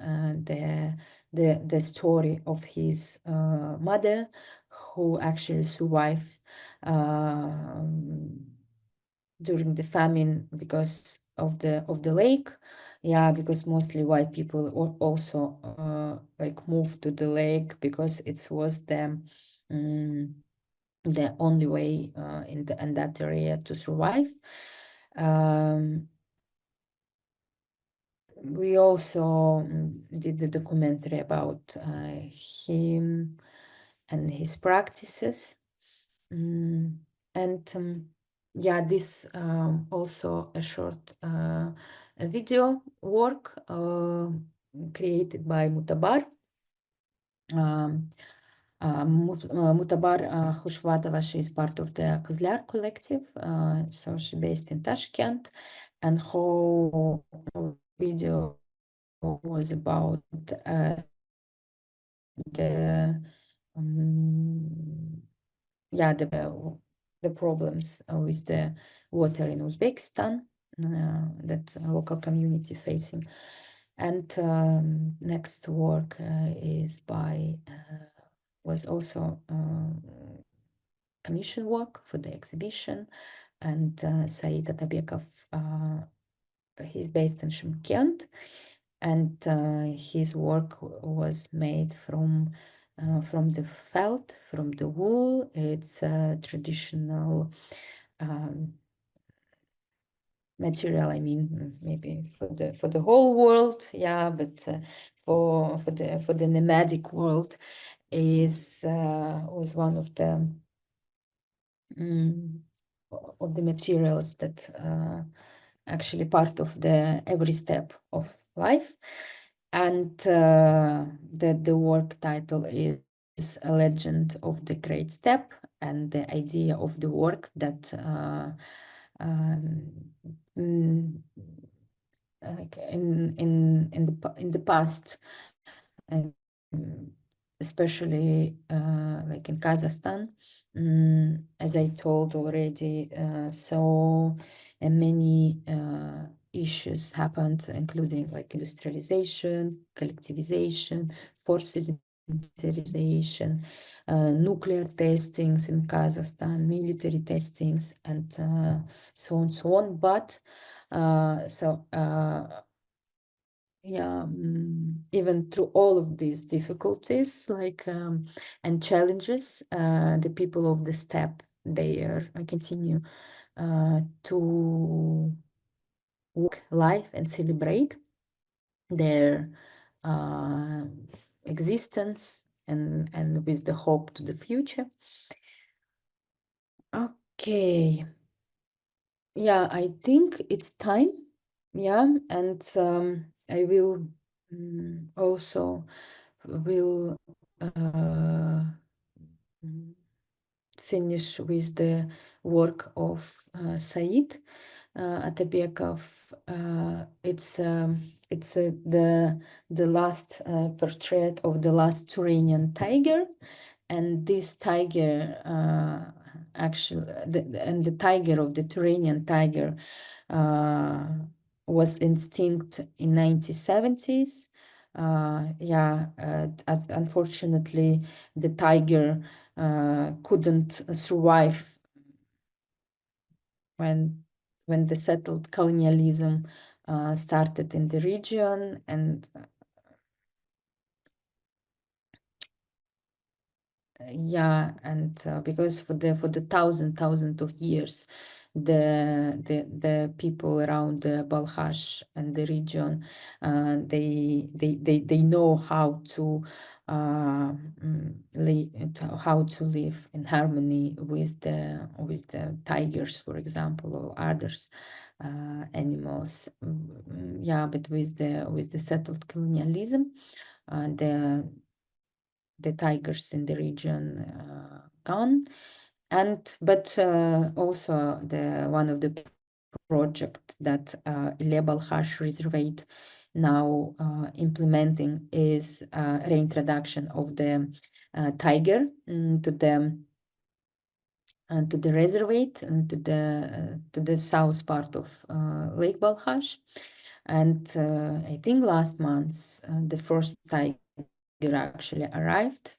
the story of his mother, who actually survived during the famine because of the lake. Because mostly white people also like moved to the lake because it was the only way in that area to survive. We also did the documentary about him and his practices. And this also a short video work created by Mutabar. Mutabar Khushvatova, she is part of the Kızlar collective, so she based in Tashkent, and her video was about the problems with the water in Uzbekistan that local community facing. And next work is by was also commission work for the exhibition, and Said Atabekov he's based in Shymkent, and his work was made from the felt, from the wool. It's a traditional material. I mean, maybe for the whole world, yeah, but for the nomadic world was one of the materials that actually part of the every step of life. And the work title is A Legend of the Great Steppe, and the idea of the work that like in the past, um, especially like in Kazakhstan, as I told already, so many issues happened, including like industrialization, collectivization, forced sedentarization, nuclear testings in Kazakhstan, military testings, and so on, so on. But yeah, even through all of these difficulties, like and challenges, the people of the steppe, they continue to work, live, and celebrate their existence, and with the hope to the future. Okay, yeah, I think it's time. Yeah, and I will also will finish with the work of Said Atabekov. It's the last portrait of the last Turanian tiger, and this tiger actually, the tiger of the Turanian tiger was extinct in 1970s. Yeah, unfortunately, the tiger couldn't survive when the settled colonialism started in the region, and yeah, and because for the thousand of years, the people around the Balkhash and the region, they know how to how to live in harmony with the tigers, for example, or others animals. Yeah, but with the settled colonialism, the tigers in the region gone, but also the one of the project that Lake Balkhash Reservate now implementing is reintroduction of the tiger to the reservate and to the south part of Lake Balkhash. And I think last month the first tiger actually arrived,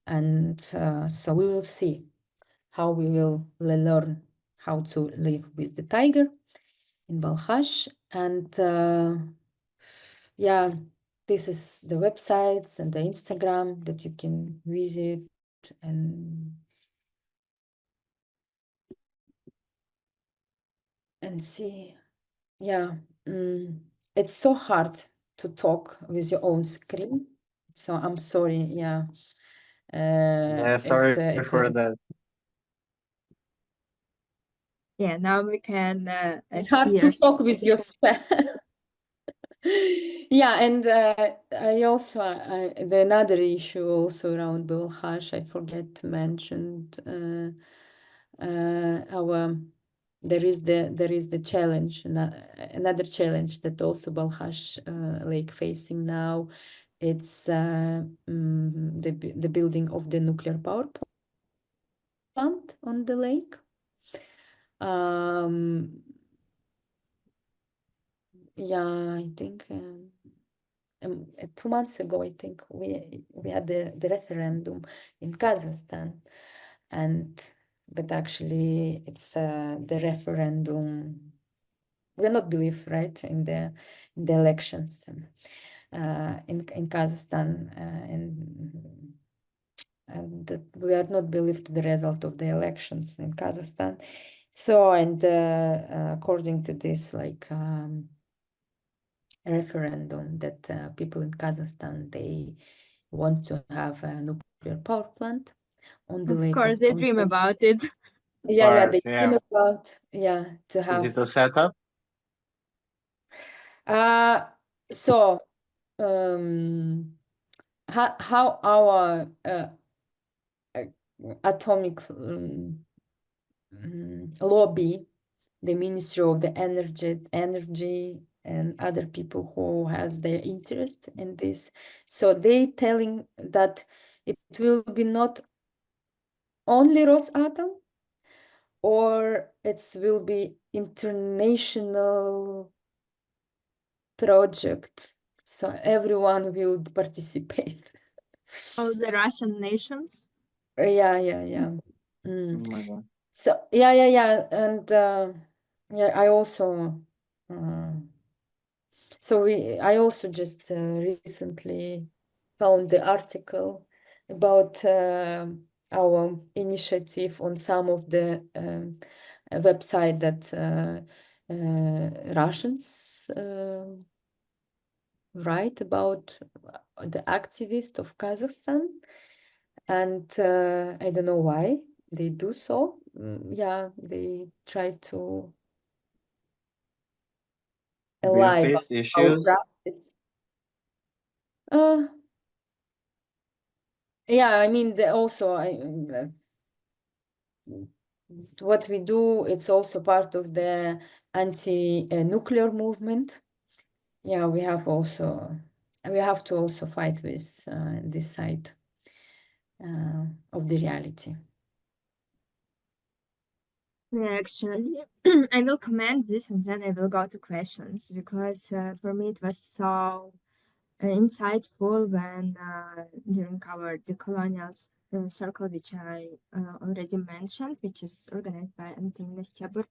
and so we will see how we will learn how to live with the tiger in Balkhash. And yeah, this is the websites and the Instagram that you can visit and see. Yeah, it's so hard to talk with your own screen, so I'm sorry. Yeah, Yeah, sorry for that. Yeah, now we can it's hard hear. to talk with yourself. Yeah, and I also the another issue also around Balkhash, I forget to mention our there is the challenge, another challenge that also Balkhash Lake facing now. It's the building of the nuclear power plant on the lake. Yeah, I think 2 months ago, I think we had the referendum in Kazakhstan, but actually it's the referendum not believe, right, in the elections in Kazakhstan, and that we are not believed to the result of the elections in Kazakhstan. So, and according to this, like referendum that people in Kazakhstan, they want to have a nuclear power plant on the lake Of course, they dream about it. Yeah, they dream about to have. Is it a setup? So how our atomic lobby, the Ministry of the Energy and other people who has their interest in this, so they telling that it will be not only Rosatom, or it will be international project, so everyone will participate. All the Russian nations. Yeah. Oh my God. So yeah, and yeah, I also I also just recently found the article about our initiative on some of the website that Russians write about the activist of Kazakhstan, and I don't know why they do so. Yeah, they try to Do you lie face about our issues? practice. Yeah, I mean, also what we do, it's also part of the anti-nuclear movement. Yeah, we have to also fight with this side of the reality. Yeah, actually, I will comment this and then I will go to questions, because for me it was so insightful when during our the colonial circle, which I already mentioned, which is organized by Time&Astana,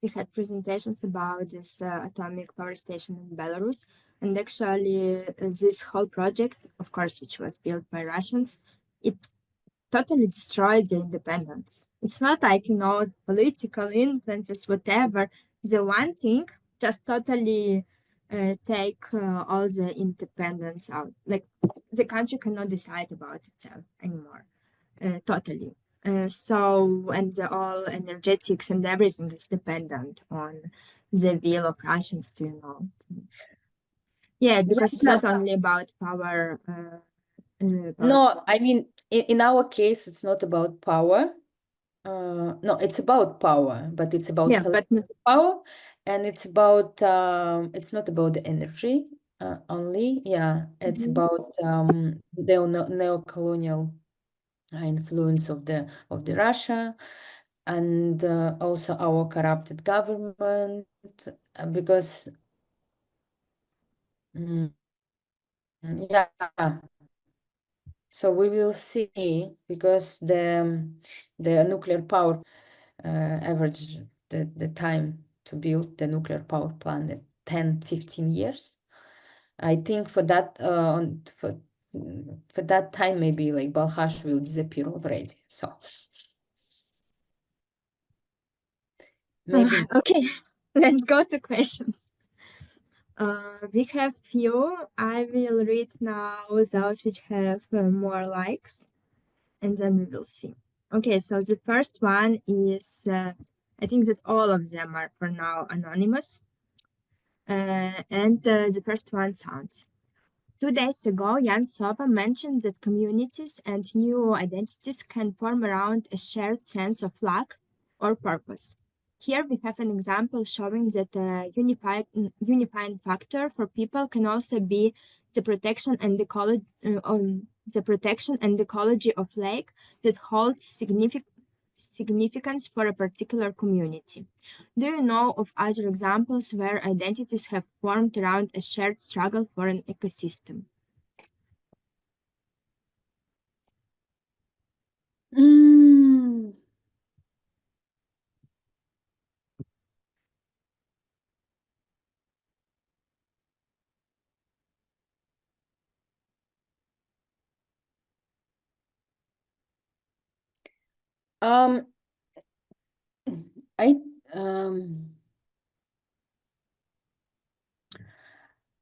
we had presentations about this atomic power station in Belarus. And actually, this whole project, of course, which was built by Russians, it totally destroyed the independence. It's not like, political influences, whatever. The one thing just totally take all the independence out. Like, the country cannot decide about itself anymore, totally. And all energetics and everything is dependent on the will of Russians to, Yeah, because it's not only about power. No, I mean, in our case, it's not about power. No, it's about power, but it's about political power, and it's not about the energy only. Yeah, it's about the neo-colonial influence of the Russia, and also our corrupted government, because yeah. So we will see, because the nuclear power average the time to build the nuclear power plant at 10-15 years. I think for that for that time, maybe like Balkhash will disappear already. So maybe Okay, let's go to questions. We have few. I will read now those which have more likes, and then we will see. Okay, so the first one is, I think that all of them are for now anonymous. And the first one sounds: 2 days ago, Jan Sova mentioned that communities and new identities can form around a shared sense of luck or purpose. Here we have an example showing that a unifying factor for people can also be the protection and ecology of lake that holds significance for a particular community. Do you know of other examples where identities have formed around a shared struggle for an ecosystem?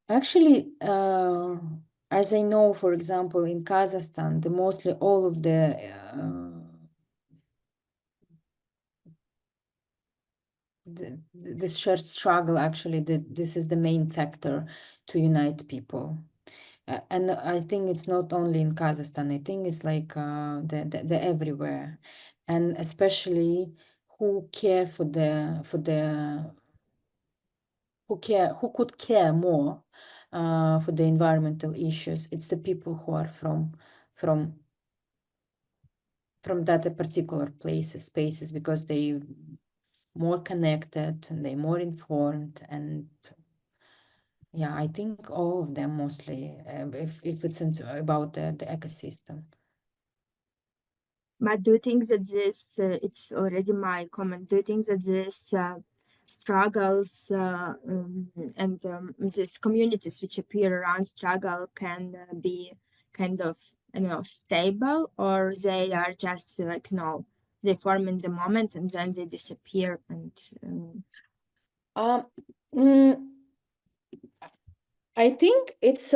Actually, as I know, for example, in Kazakhstan, mostly all of this shared struggle, actually, this is the main factor to unite people. And I think it's not only in Kazakhstan, I think it's like the everywhere. And especially who care who could care more for the environmental issues. It's the people who are from that particular spaces, because they more connected and they more informed. And yeah, I think all of them mostly, if it's about the ecosystem. But do you think that this, it's already my comment, do you think that this struggles and these communities which appear around struggle can be kind of, I don't know, stable, or they are just like, no, they form in the moment and then they disappear? And I think it's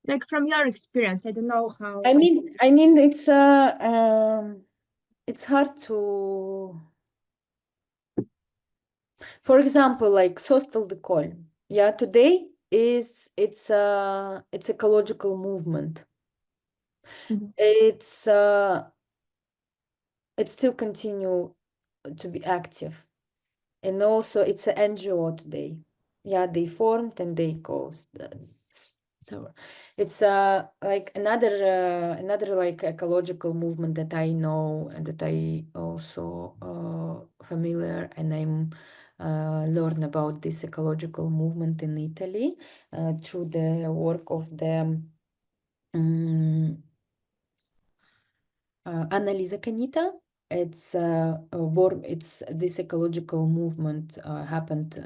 like from your experience, I don't know how. I mean, it's hard to. For example, like SOS Taldykol. Yeah, today it's ecological movement. Mhm. It still continue to be active, and also it's an NGO today. Yeah, they formed and they closed. So it's like another like ecological movement that I know and that I also familiar, and I'm learn about this ecological movement in Italy through the work of the Annalisa Canita. It's this ecological movement happened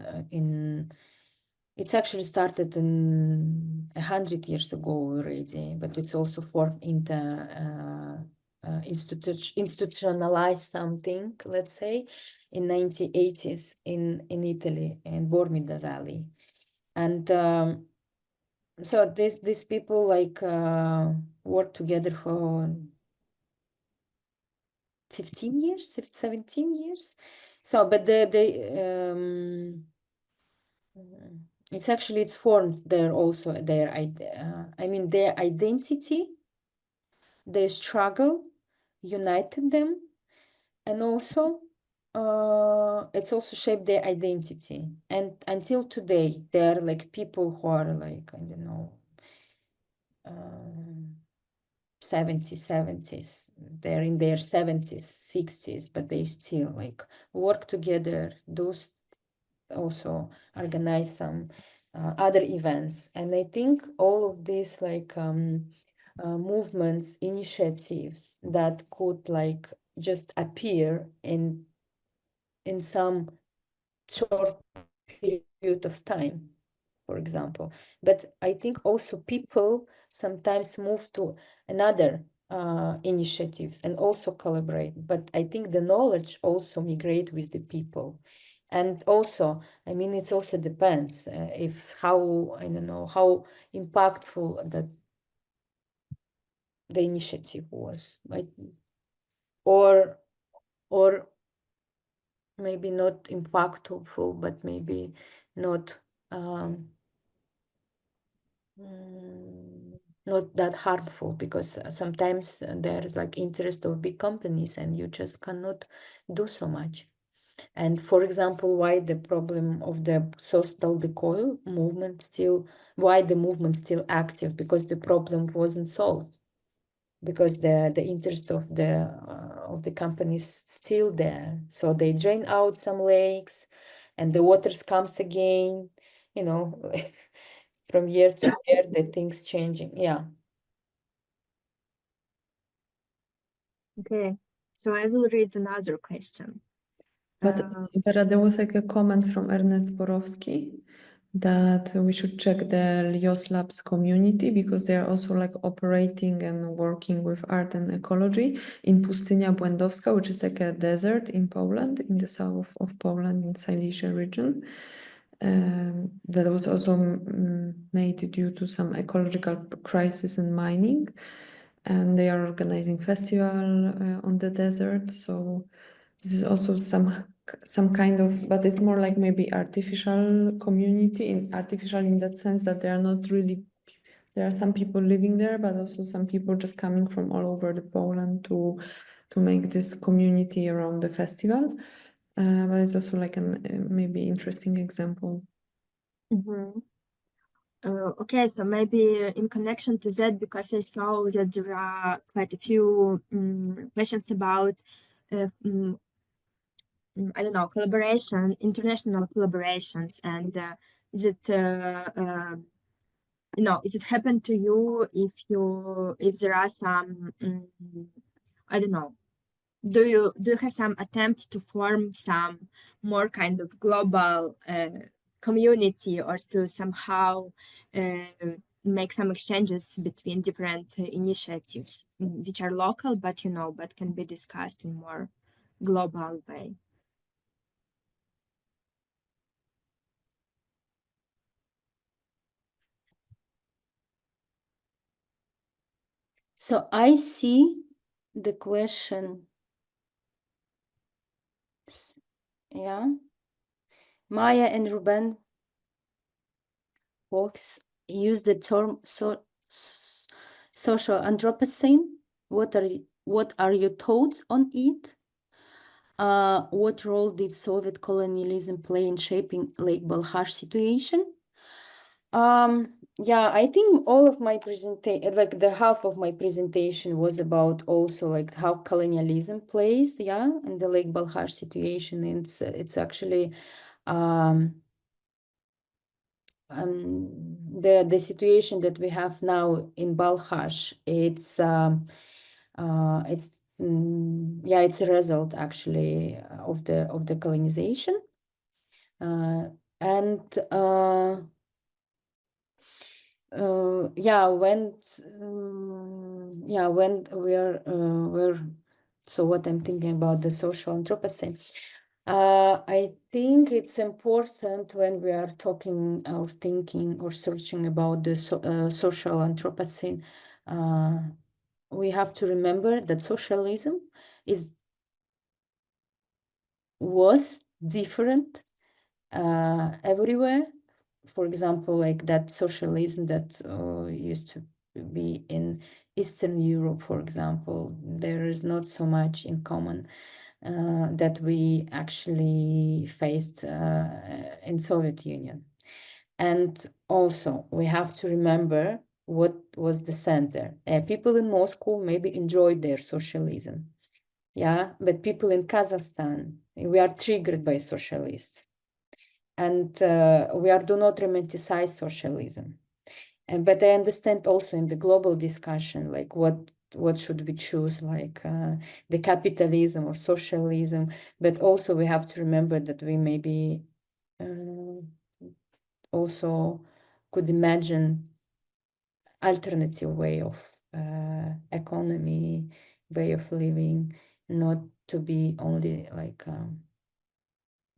it's actually started in 100 years ago already, but it's also formed into institutionalized something, let's say, in 1980s in Italy, in Bormida Valley. And so these people like work together for 15 years, 17 years. So, but it's formed there also their identity, their struggle united them, and also it's also shaped their identity. And until today, they're like people who are like, I don't know, 70s. They're in their 70s, 60s, but they still like work together, also organize some other events. And I think all of these like movements, initiatives that could like just appear in some short period of time, for example. But I think also people sometimes move to another initiatives and also collaborate. But I think the knowledge also migrate with the people. And also, I mean, it also depends if how, I don't know, how impactful that the initiative was, like, or maybe not impactful, but maybe not not that harmful, because sometimes there is like interest of big companies and you just cannot do so much. And for example, why the problem of the SOS Taldykol movement why the movement still active? Because the problem wasn't solved, because the interest of the companies still there. So they drain out some lakes and the waters comes again, you know, from year to year, the things changing. Yeah. Okay, so I will read another question. But Vera, there was like a comment from Ernest Borowski that we should check the Lios Labs community because they are also like operating and working with art and ecology in Pustynia Błędowska, which is like a desert in Poland, in the south of Poland, in Silesia region. That was also made due to some ecological crisis in mining, and they are organizing festival on the desert. So this is also some kind of, but it's more like maybe artificial community, in artificial in that sense that they are not really, there are some people living there, but also some people just coming from all over the Poland to make this community around the festival. But it's also like an maybe interesting example. Okay, so maybe in connection to that, because I saw that there are quite a few questions about I don't know, collaboration, international collaborations, and is it you know, is it happen to you if there are some I don't know, do you have some attempt to form some more kind of global community, or to somehow make some exchanges between different initiatives which are local but but can be discussed in more global way? So I see the question. Yeah. Maya and Ruben Fox use the term social Anthropocene. What are your thoughts on it? What role did Soviet colonialism play in shaping Lake Balkhash situation? Yeah, I think all of my presentation, like the half of my presentation, was about also like how colonialism plays, yeah, in the Lake Balkhash situation. It's actually the situation that we have now in Balkhash. It's yeah, it's a result actually of the colonization, and yeah, when we're so what I'm thinking about the social Anthropocene. I think it's important when we are talking or thinking or searching about the social Anthropocene, we have to remember that socialism was different everywhere. For example, like that socialism that used to be in Eastern Europe, for example, there is not so much in common that we actually faced in Soviet Union. And also, we have to remember what was the center. People in Moscow maybe enjoyed their socialism, yeah, but people in Kazakhstan, we are triggered by socialists, and we do not romanticize socialism. But I understand also in the global discussion, like what should we choose, like the capitalism or socialism. But also we have to remember that we maybe also could imagine alternative way of economy, way of living, not to be only like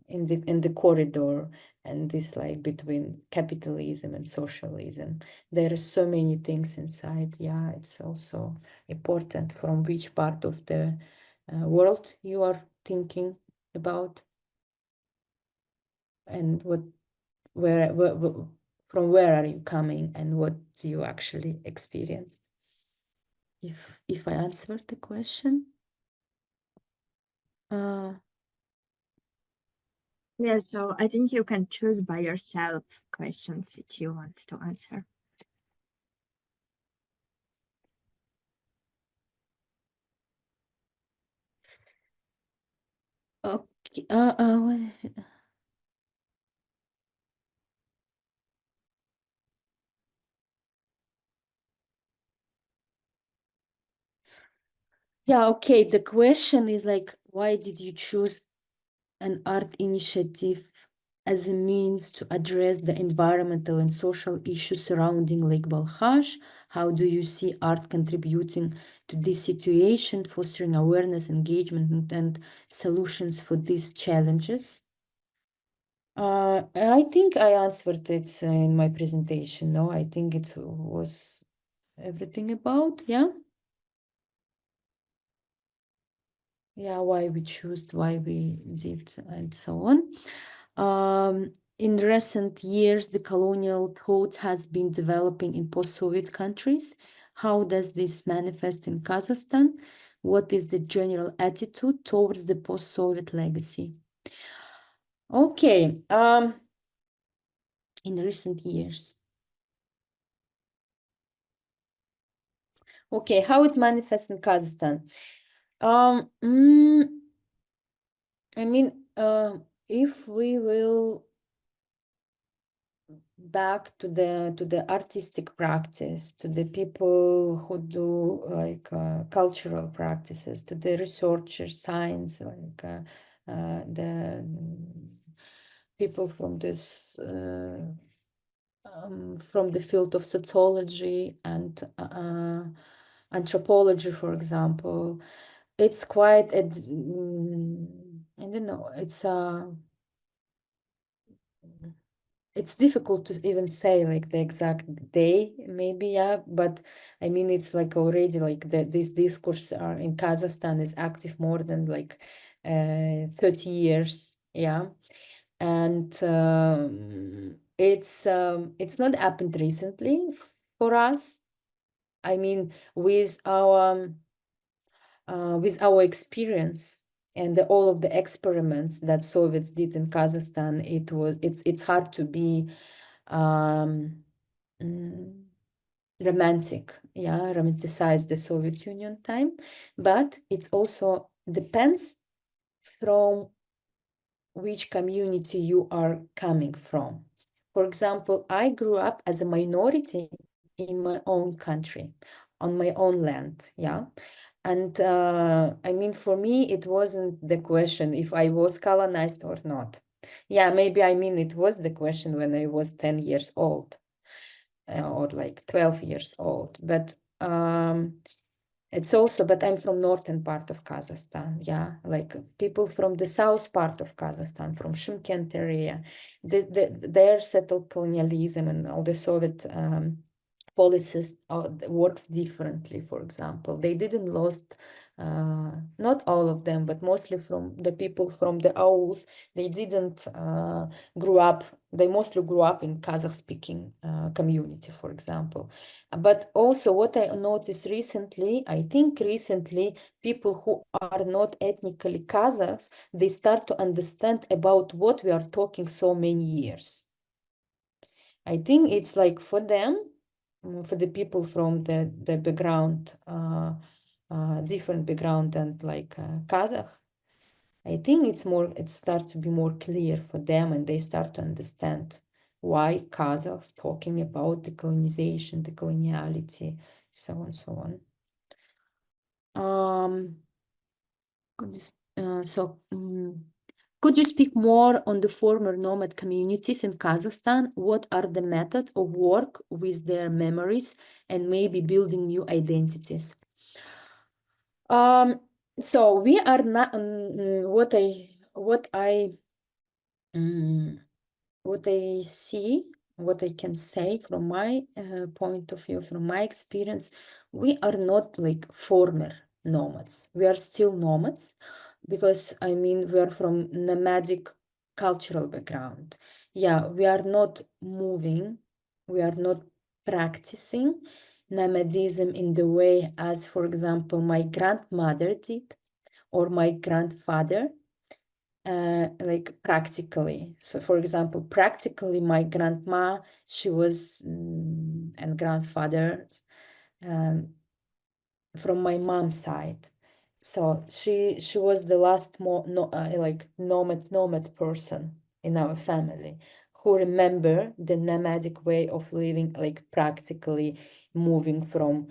in the corridor and this like between capitalism and socialism. There are so many things inside. Yeah, it's also important from which part of the world you are thinking about, and where from where are you coming and what you actually experienced. If I answered the question. Yeah, so I think you can choose by yourself questions that you want to answer. Okay. Yeah, okay. The question is like, why did you choose an art initiative as a means to address the environmental and social issues surrounding Lake Balkhash? How do you see art contributing to this situation, fostering awareness, engagement, and solutions for these challenges? I think I answered it in my presentation. No, I think it was everything about, yeah? Yeah, why we chose, why we did, and so on. In recent years, the colonial thought has been developing in post-Soviet countries. How does this manifest in Kazakhstan? What is the general attitude towards the post-Soviet legacy? Okay, in recent years. Okay, how it manifests in Kazakhstan? I mean, if we will back to the artistic practice, to the people who do like cultural practices, to the researchers, science, like the people from this from the field of sociology and anthropology, for example, it's quite I don't know, it's difficult to even say like the exact day, maybe, yeah, but I mean, it's like already like this discourse in Kazakhstan is active more than like 30 years, yeah. And it's not happened recently for us. I mean, with our experience and all of the experiments that Soviets did in Kazakhstan, it's hard to be romantic, yeah, romanticize the Soviet Union time, but it's also depends from which community you are coming from. For example, I grew up as a minority in my own country, on my own land, yeah. And I mean, for me, it wasn't the question if I was colonized or not. Yeah, maybe, I mean, it was the question when I was 10 years old or like 12 years old. But it's also, but I'm from northern part of Kazakhstan, yeah, like people from the south part of Kazakhstan, from Shymkent area, their settled colonialism and all the Soviet policies works differently. For example, they didn't lost not all of them, but mostly from the people from the auls, they didn't grew up, they mostly grew up in Kazakh speaking community, for example. But also what I noticed recently, I think recently, people who are not ethnically Kazakhs, they start to understand about what we are talking so many years. I think it's like for them, for the people from the background, different background and like Kazakh, I think it starts to be more clear for them, and they start to understand why Kazakhs talking about the colonization, the coloniality, so on, so on. Could you speak more on the former nomad communities in Kazakhstan? What are the methods of work with their memories and maybe building new identities? So we are not what I see, what I can say from my point of view, from my experience, we are not like former nomads. We are still nomads because, I mean, we are from nomadic cultural background. Yeah, we are not moving, we are not practicing nomadism in the way as, for example, my grandmother did or my grandfather. Like practically. So for example, practically my grandma, she was, and grandfather from my mom's side. So she was the last like nomad person in our family who remember the nomadic way of living, like practically moving from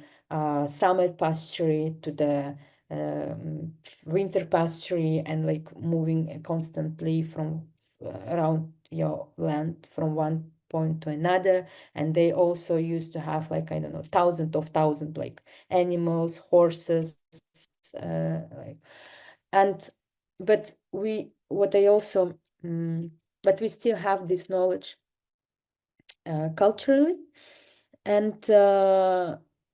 summer pasture to the winter pasture and like moving constantly from around your land from one point to another, and they also used to have like, I don't know, thousands like animals, horses, like, and but we still have this knowledge culturally, and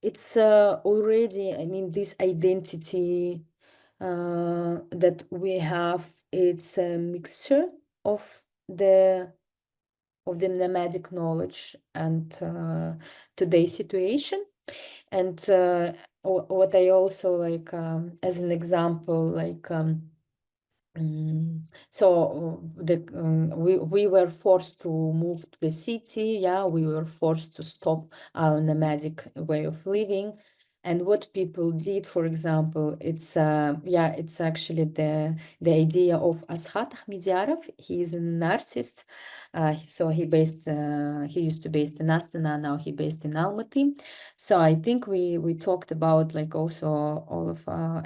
it's already, I mean, this identity that we have, it's a mixture of the nomadic knowledge and today's situation. And what I also like, as an example, like so we were forced to move to the city. Yeah, we were forced to stop our nomadic way of living. And what people did, for example, it's it's actually the idea of Ashat Ahmediyarov. He is an artist. So he used to based in Astana, now he based in Almaty. So I think we talked about like also all of I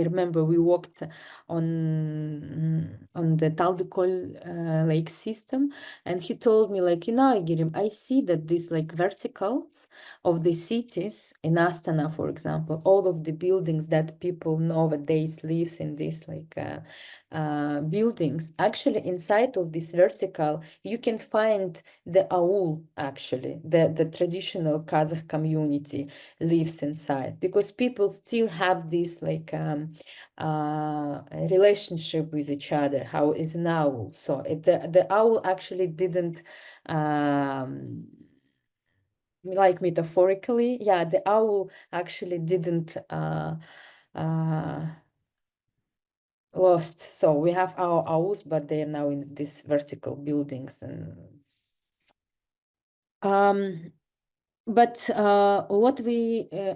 remember we walked on the Taldykol lake system, and he told me like, Aigerim, I see that these like verticals of the cities in Astana, for example, all of the buildings that people nowadays lives in these like buildings, actually inside of this vertical you can find the aul, actually the traditional Kazakh community lives inside, because people still have this like relationship with each other, how is an owl. So the owl actually didn't like metaphorically, the owl actually didn't lost. So we have our owls, but they are now in these vertical buildings. And but what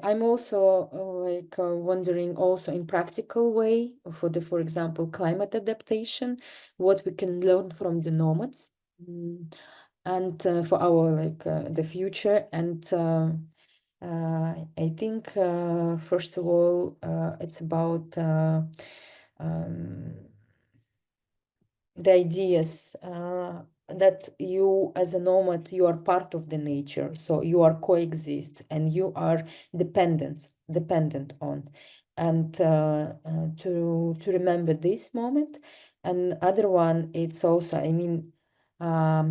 I'm also like wondering also in practical way for example, climate adaptation, what we can learn from the nomads, and for our like the future. And I think first of all it's about the ideas that you as a nomad, you are part of the nature, so you are coexist and you are dependent on. And to remember this moment. And other one, it's also, I mean, I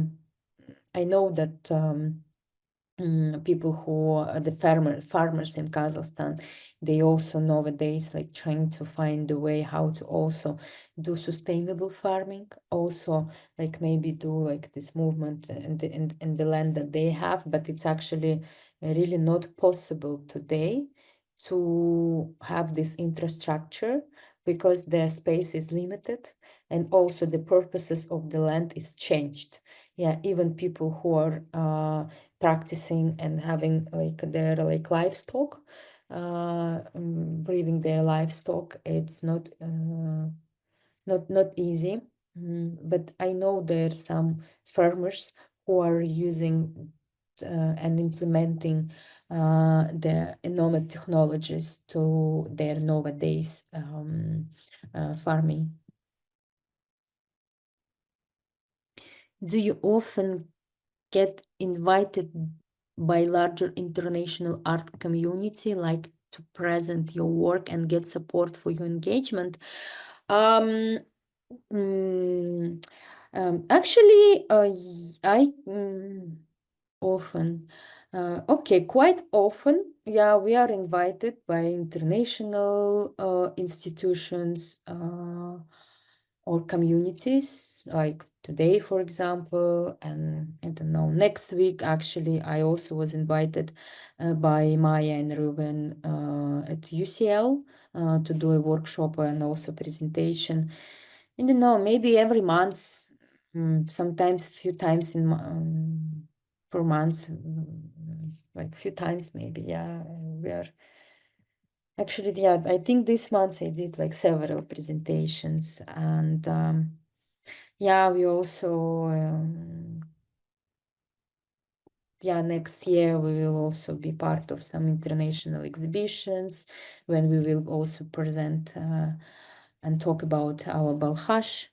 know that people who are the farmers in Kazakhstan, they also nowadays like trying to find a way how to also do sustainable farming, also like maybe do like this movement in the land that they have, but it's actually really not possible today to have this infrastructure because the space is limited, and also the purposes of the land is changed. Even people who are practicing and having like their like livestock, breeding their livestock, it's not easy. But I know there are some farmers who are using and implementing the nomad technologies to their nowadays farming. Do you often get invited by larger international art community, like to present your work and get support for your engagement? Actually, I often, quite often, we are invited by international institutions or communities, like today, for example, and I don't know, next week, actually, I also was invited by Maya and Ruben at UCL to do a workshop and also presentation. I don't know, maybe every month, sometimes a few times in per month, like a few times maybe. We are actually, I think this month I did like several presentations, and we also next year we will also be part of some international exhibitions when we will also present and talk about our Balkhash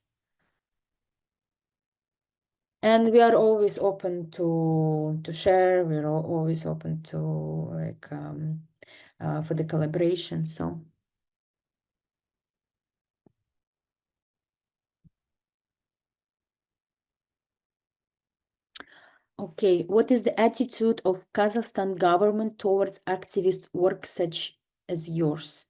And we are always open to share. We're always open to like for the collaboration. So. Okay, what is the attitude of Kazakhstan government towards activist work such as yours?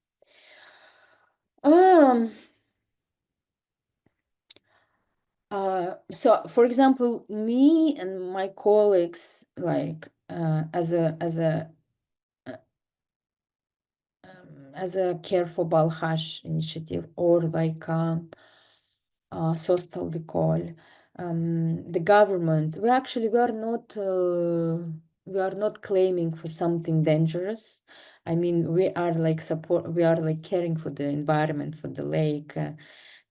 So for example, me and my colleagues, like as a Care for Balkhash initiative, or like SOS Taldykol, the government, we are not claiming for something dangerous. I mean, we are like caring for the environment, for the lake,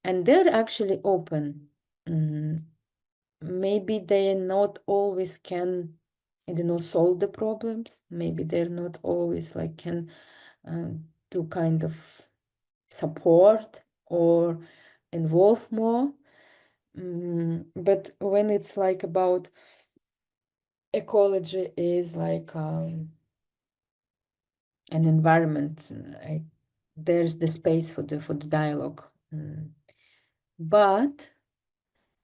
and they're actually open. Maybe they not always can, I don't know, solve the problems. Maybe they're not always like can do kind of support or involve more. But when it's like about ecology is like an environment, there's the space for the dialogue. But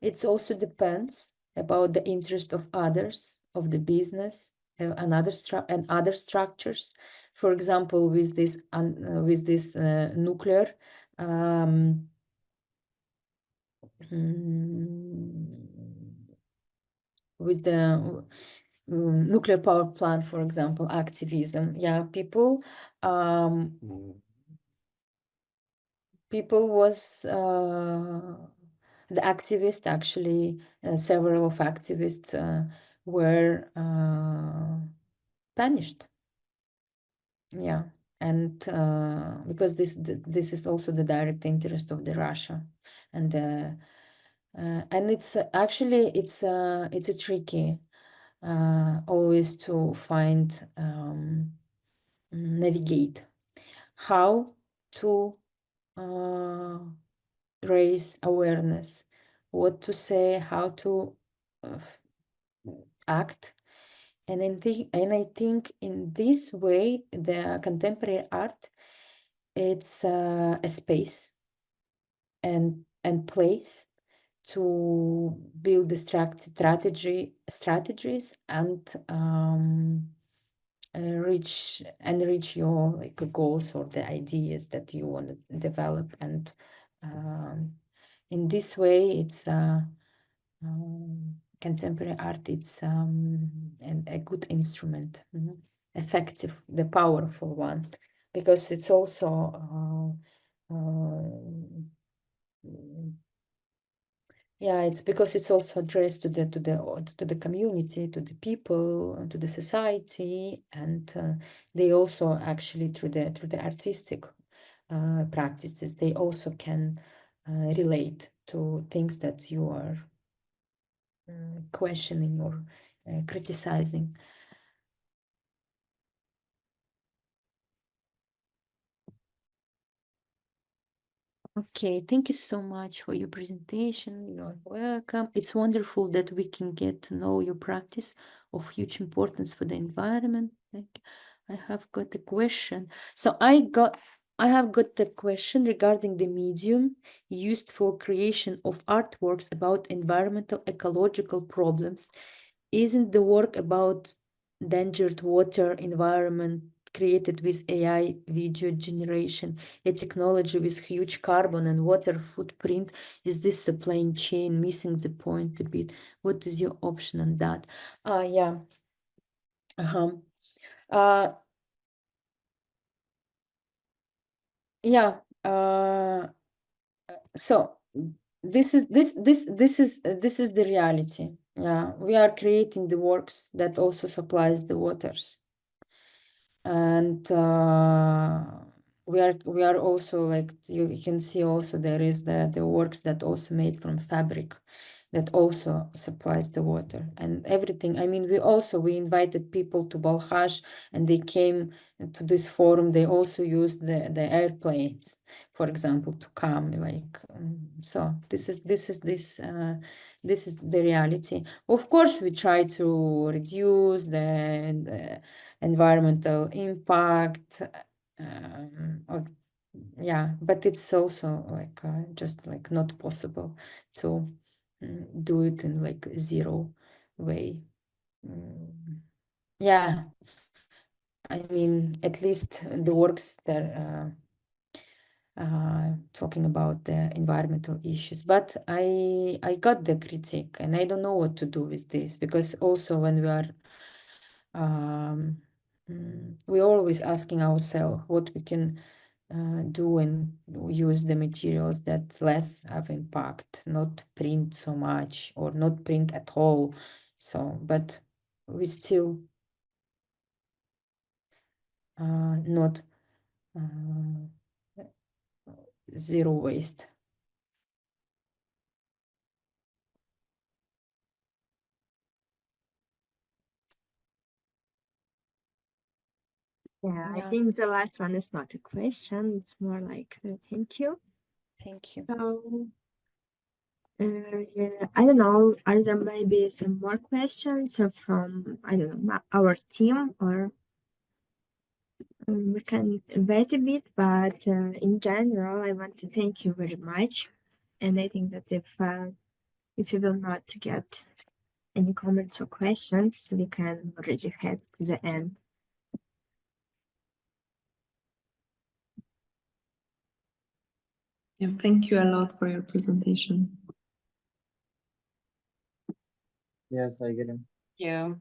it also depends about the interest of others, of the business, and other structures. For example, with this nuclear with the nuclear power plant, for example, activism. Yeah, people was the activists actually, several of activists were punished. Yeah, and because this is also the direct interest of the Russia, and it's actually it's a tricky always to find navigate how to raise awareness, what to say, how to act. And I think in this way, the contemporary art, it's a space and place to build the strategies and reach your like goals or the ideas that you want to develop. And in this way, it's contemporary art. It's a good instrument, effective, the powerful one, because it's also yeah, it's because it's also addressed to the community, to the people, to the society, and they also actually through the artistic practices, they also can relate to things that you are questioning or criticizing. Okay, thank you so much for your presentation. You're welcome. It's wonderful that we can get to know your practice of huge importance for the environment. I have got a question. So I have got a question regarding the medium used for creation of artworks about environmental ecological problems. Isn't the work about endangered water environment created with AI video generation a technology with huge carbon and water footprint? Is this supply chain missing the point a bit? What is your option on that? Yeah. Yeah. So this is the reality. Yeah, we are creating the works that also supplies the waters, and we are also like you can see also there is the works that also made from fabric, that also supplies the water and everything. I mean, we invited people to Balkhash, and they came to this forum. They also used the airplanes, for example, to come. Like, so this is the reality. Of course, we try to reduce the environmental impact. Yeah, but it's also like just like not possible to do it in like zero way. Yeah, I mean, at least the works that talking about the environmental issues, but I got the critique, and I don't know what to do with this, because also when we are we're always asking ourselves what we can do and use the materials that less have impact, not print so much or not print at all. So, but we still not zero waste. Yeah, I Yeah, think the last one is not a question. It's more like a thank you. thank you. So, yeah, I don't know, are there maybe some more questions or from, I don't know, our team, or we can wait a bit, but in general, I want to thank you very much. And I think that if you will not get any comments or questions, we can already head to the end. Yeah, thank you a lot for your presentation. Yes, I get him. Yeah.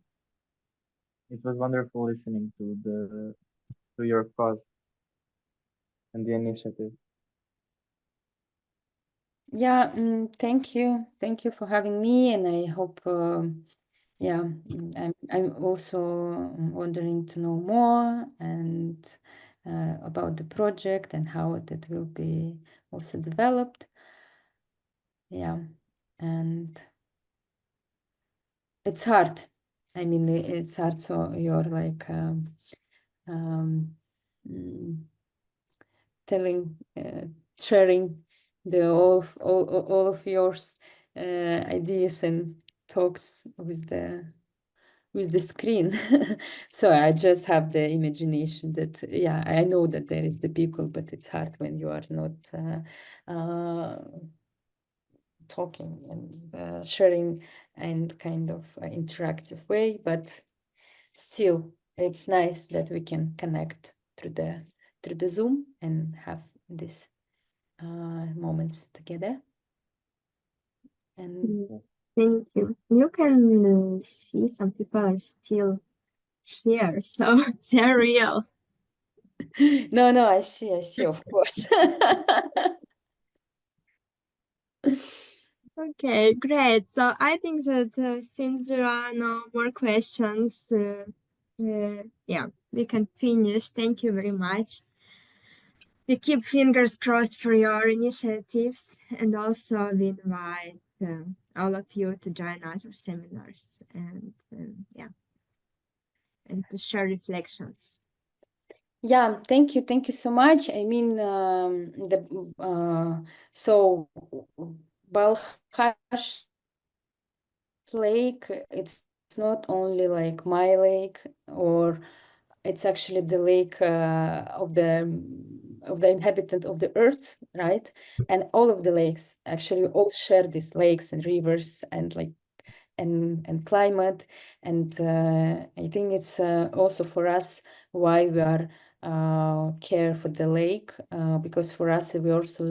It was wonderful listening to your cause and the initiative. Yeah, thank you. Thank you for having me, and I hope, yeah, I'm also wondering to know more and about the project and how that will be also developed. Yeah, and it's hard. I mean, it's hard. So you're like telling, sharing all of yours ideas and talks with the screen. So I just have the imagination that, yeah, I know that there is the people, but it's hard when you are not talking and sharing and kind of interactive way, but still it's nice that we can connect through the Zoom and have this moments together. And Thank you. You can see some people are still here, so they're real. no, I see, of course. Okay, great. So I think that since there are no more questions, yeah, we can finish. Thank you very much. We keep fingers crossed for your initiatives, and also we invite all of you to join other seminars and yeah, and to share reflections. Yeah, thank you so much. I mean, so Balkhash lake, it's not only like my lake, or it's actually the lake of the inhabitant of the earth, right? And all of the lakes actually all share these lakes and rivers and like and climate. And I think it's also for us why we are care for the lake, because for us we also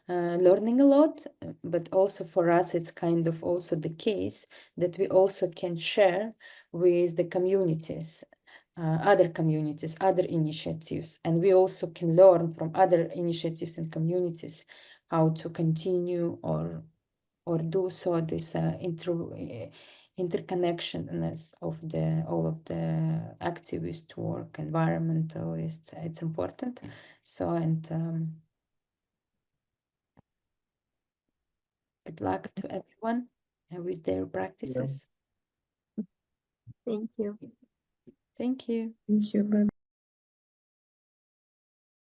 learning a lot, but also for us it's kind of also the case that we also can share with the communities, other communities, other initiatives, and we also can learn from other initiatives and communities how to continue or do so this interconnectionness of all of the activist work, environmentalist. It's important. So, and good luck to everyone. with their practices. Thank you. Thank you. Thank you. Bye.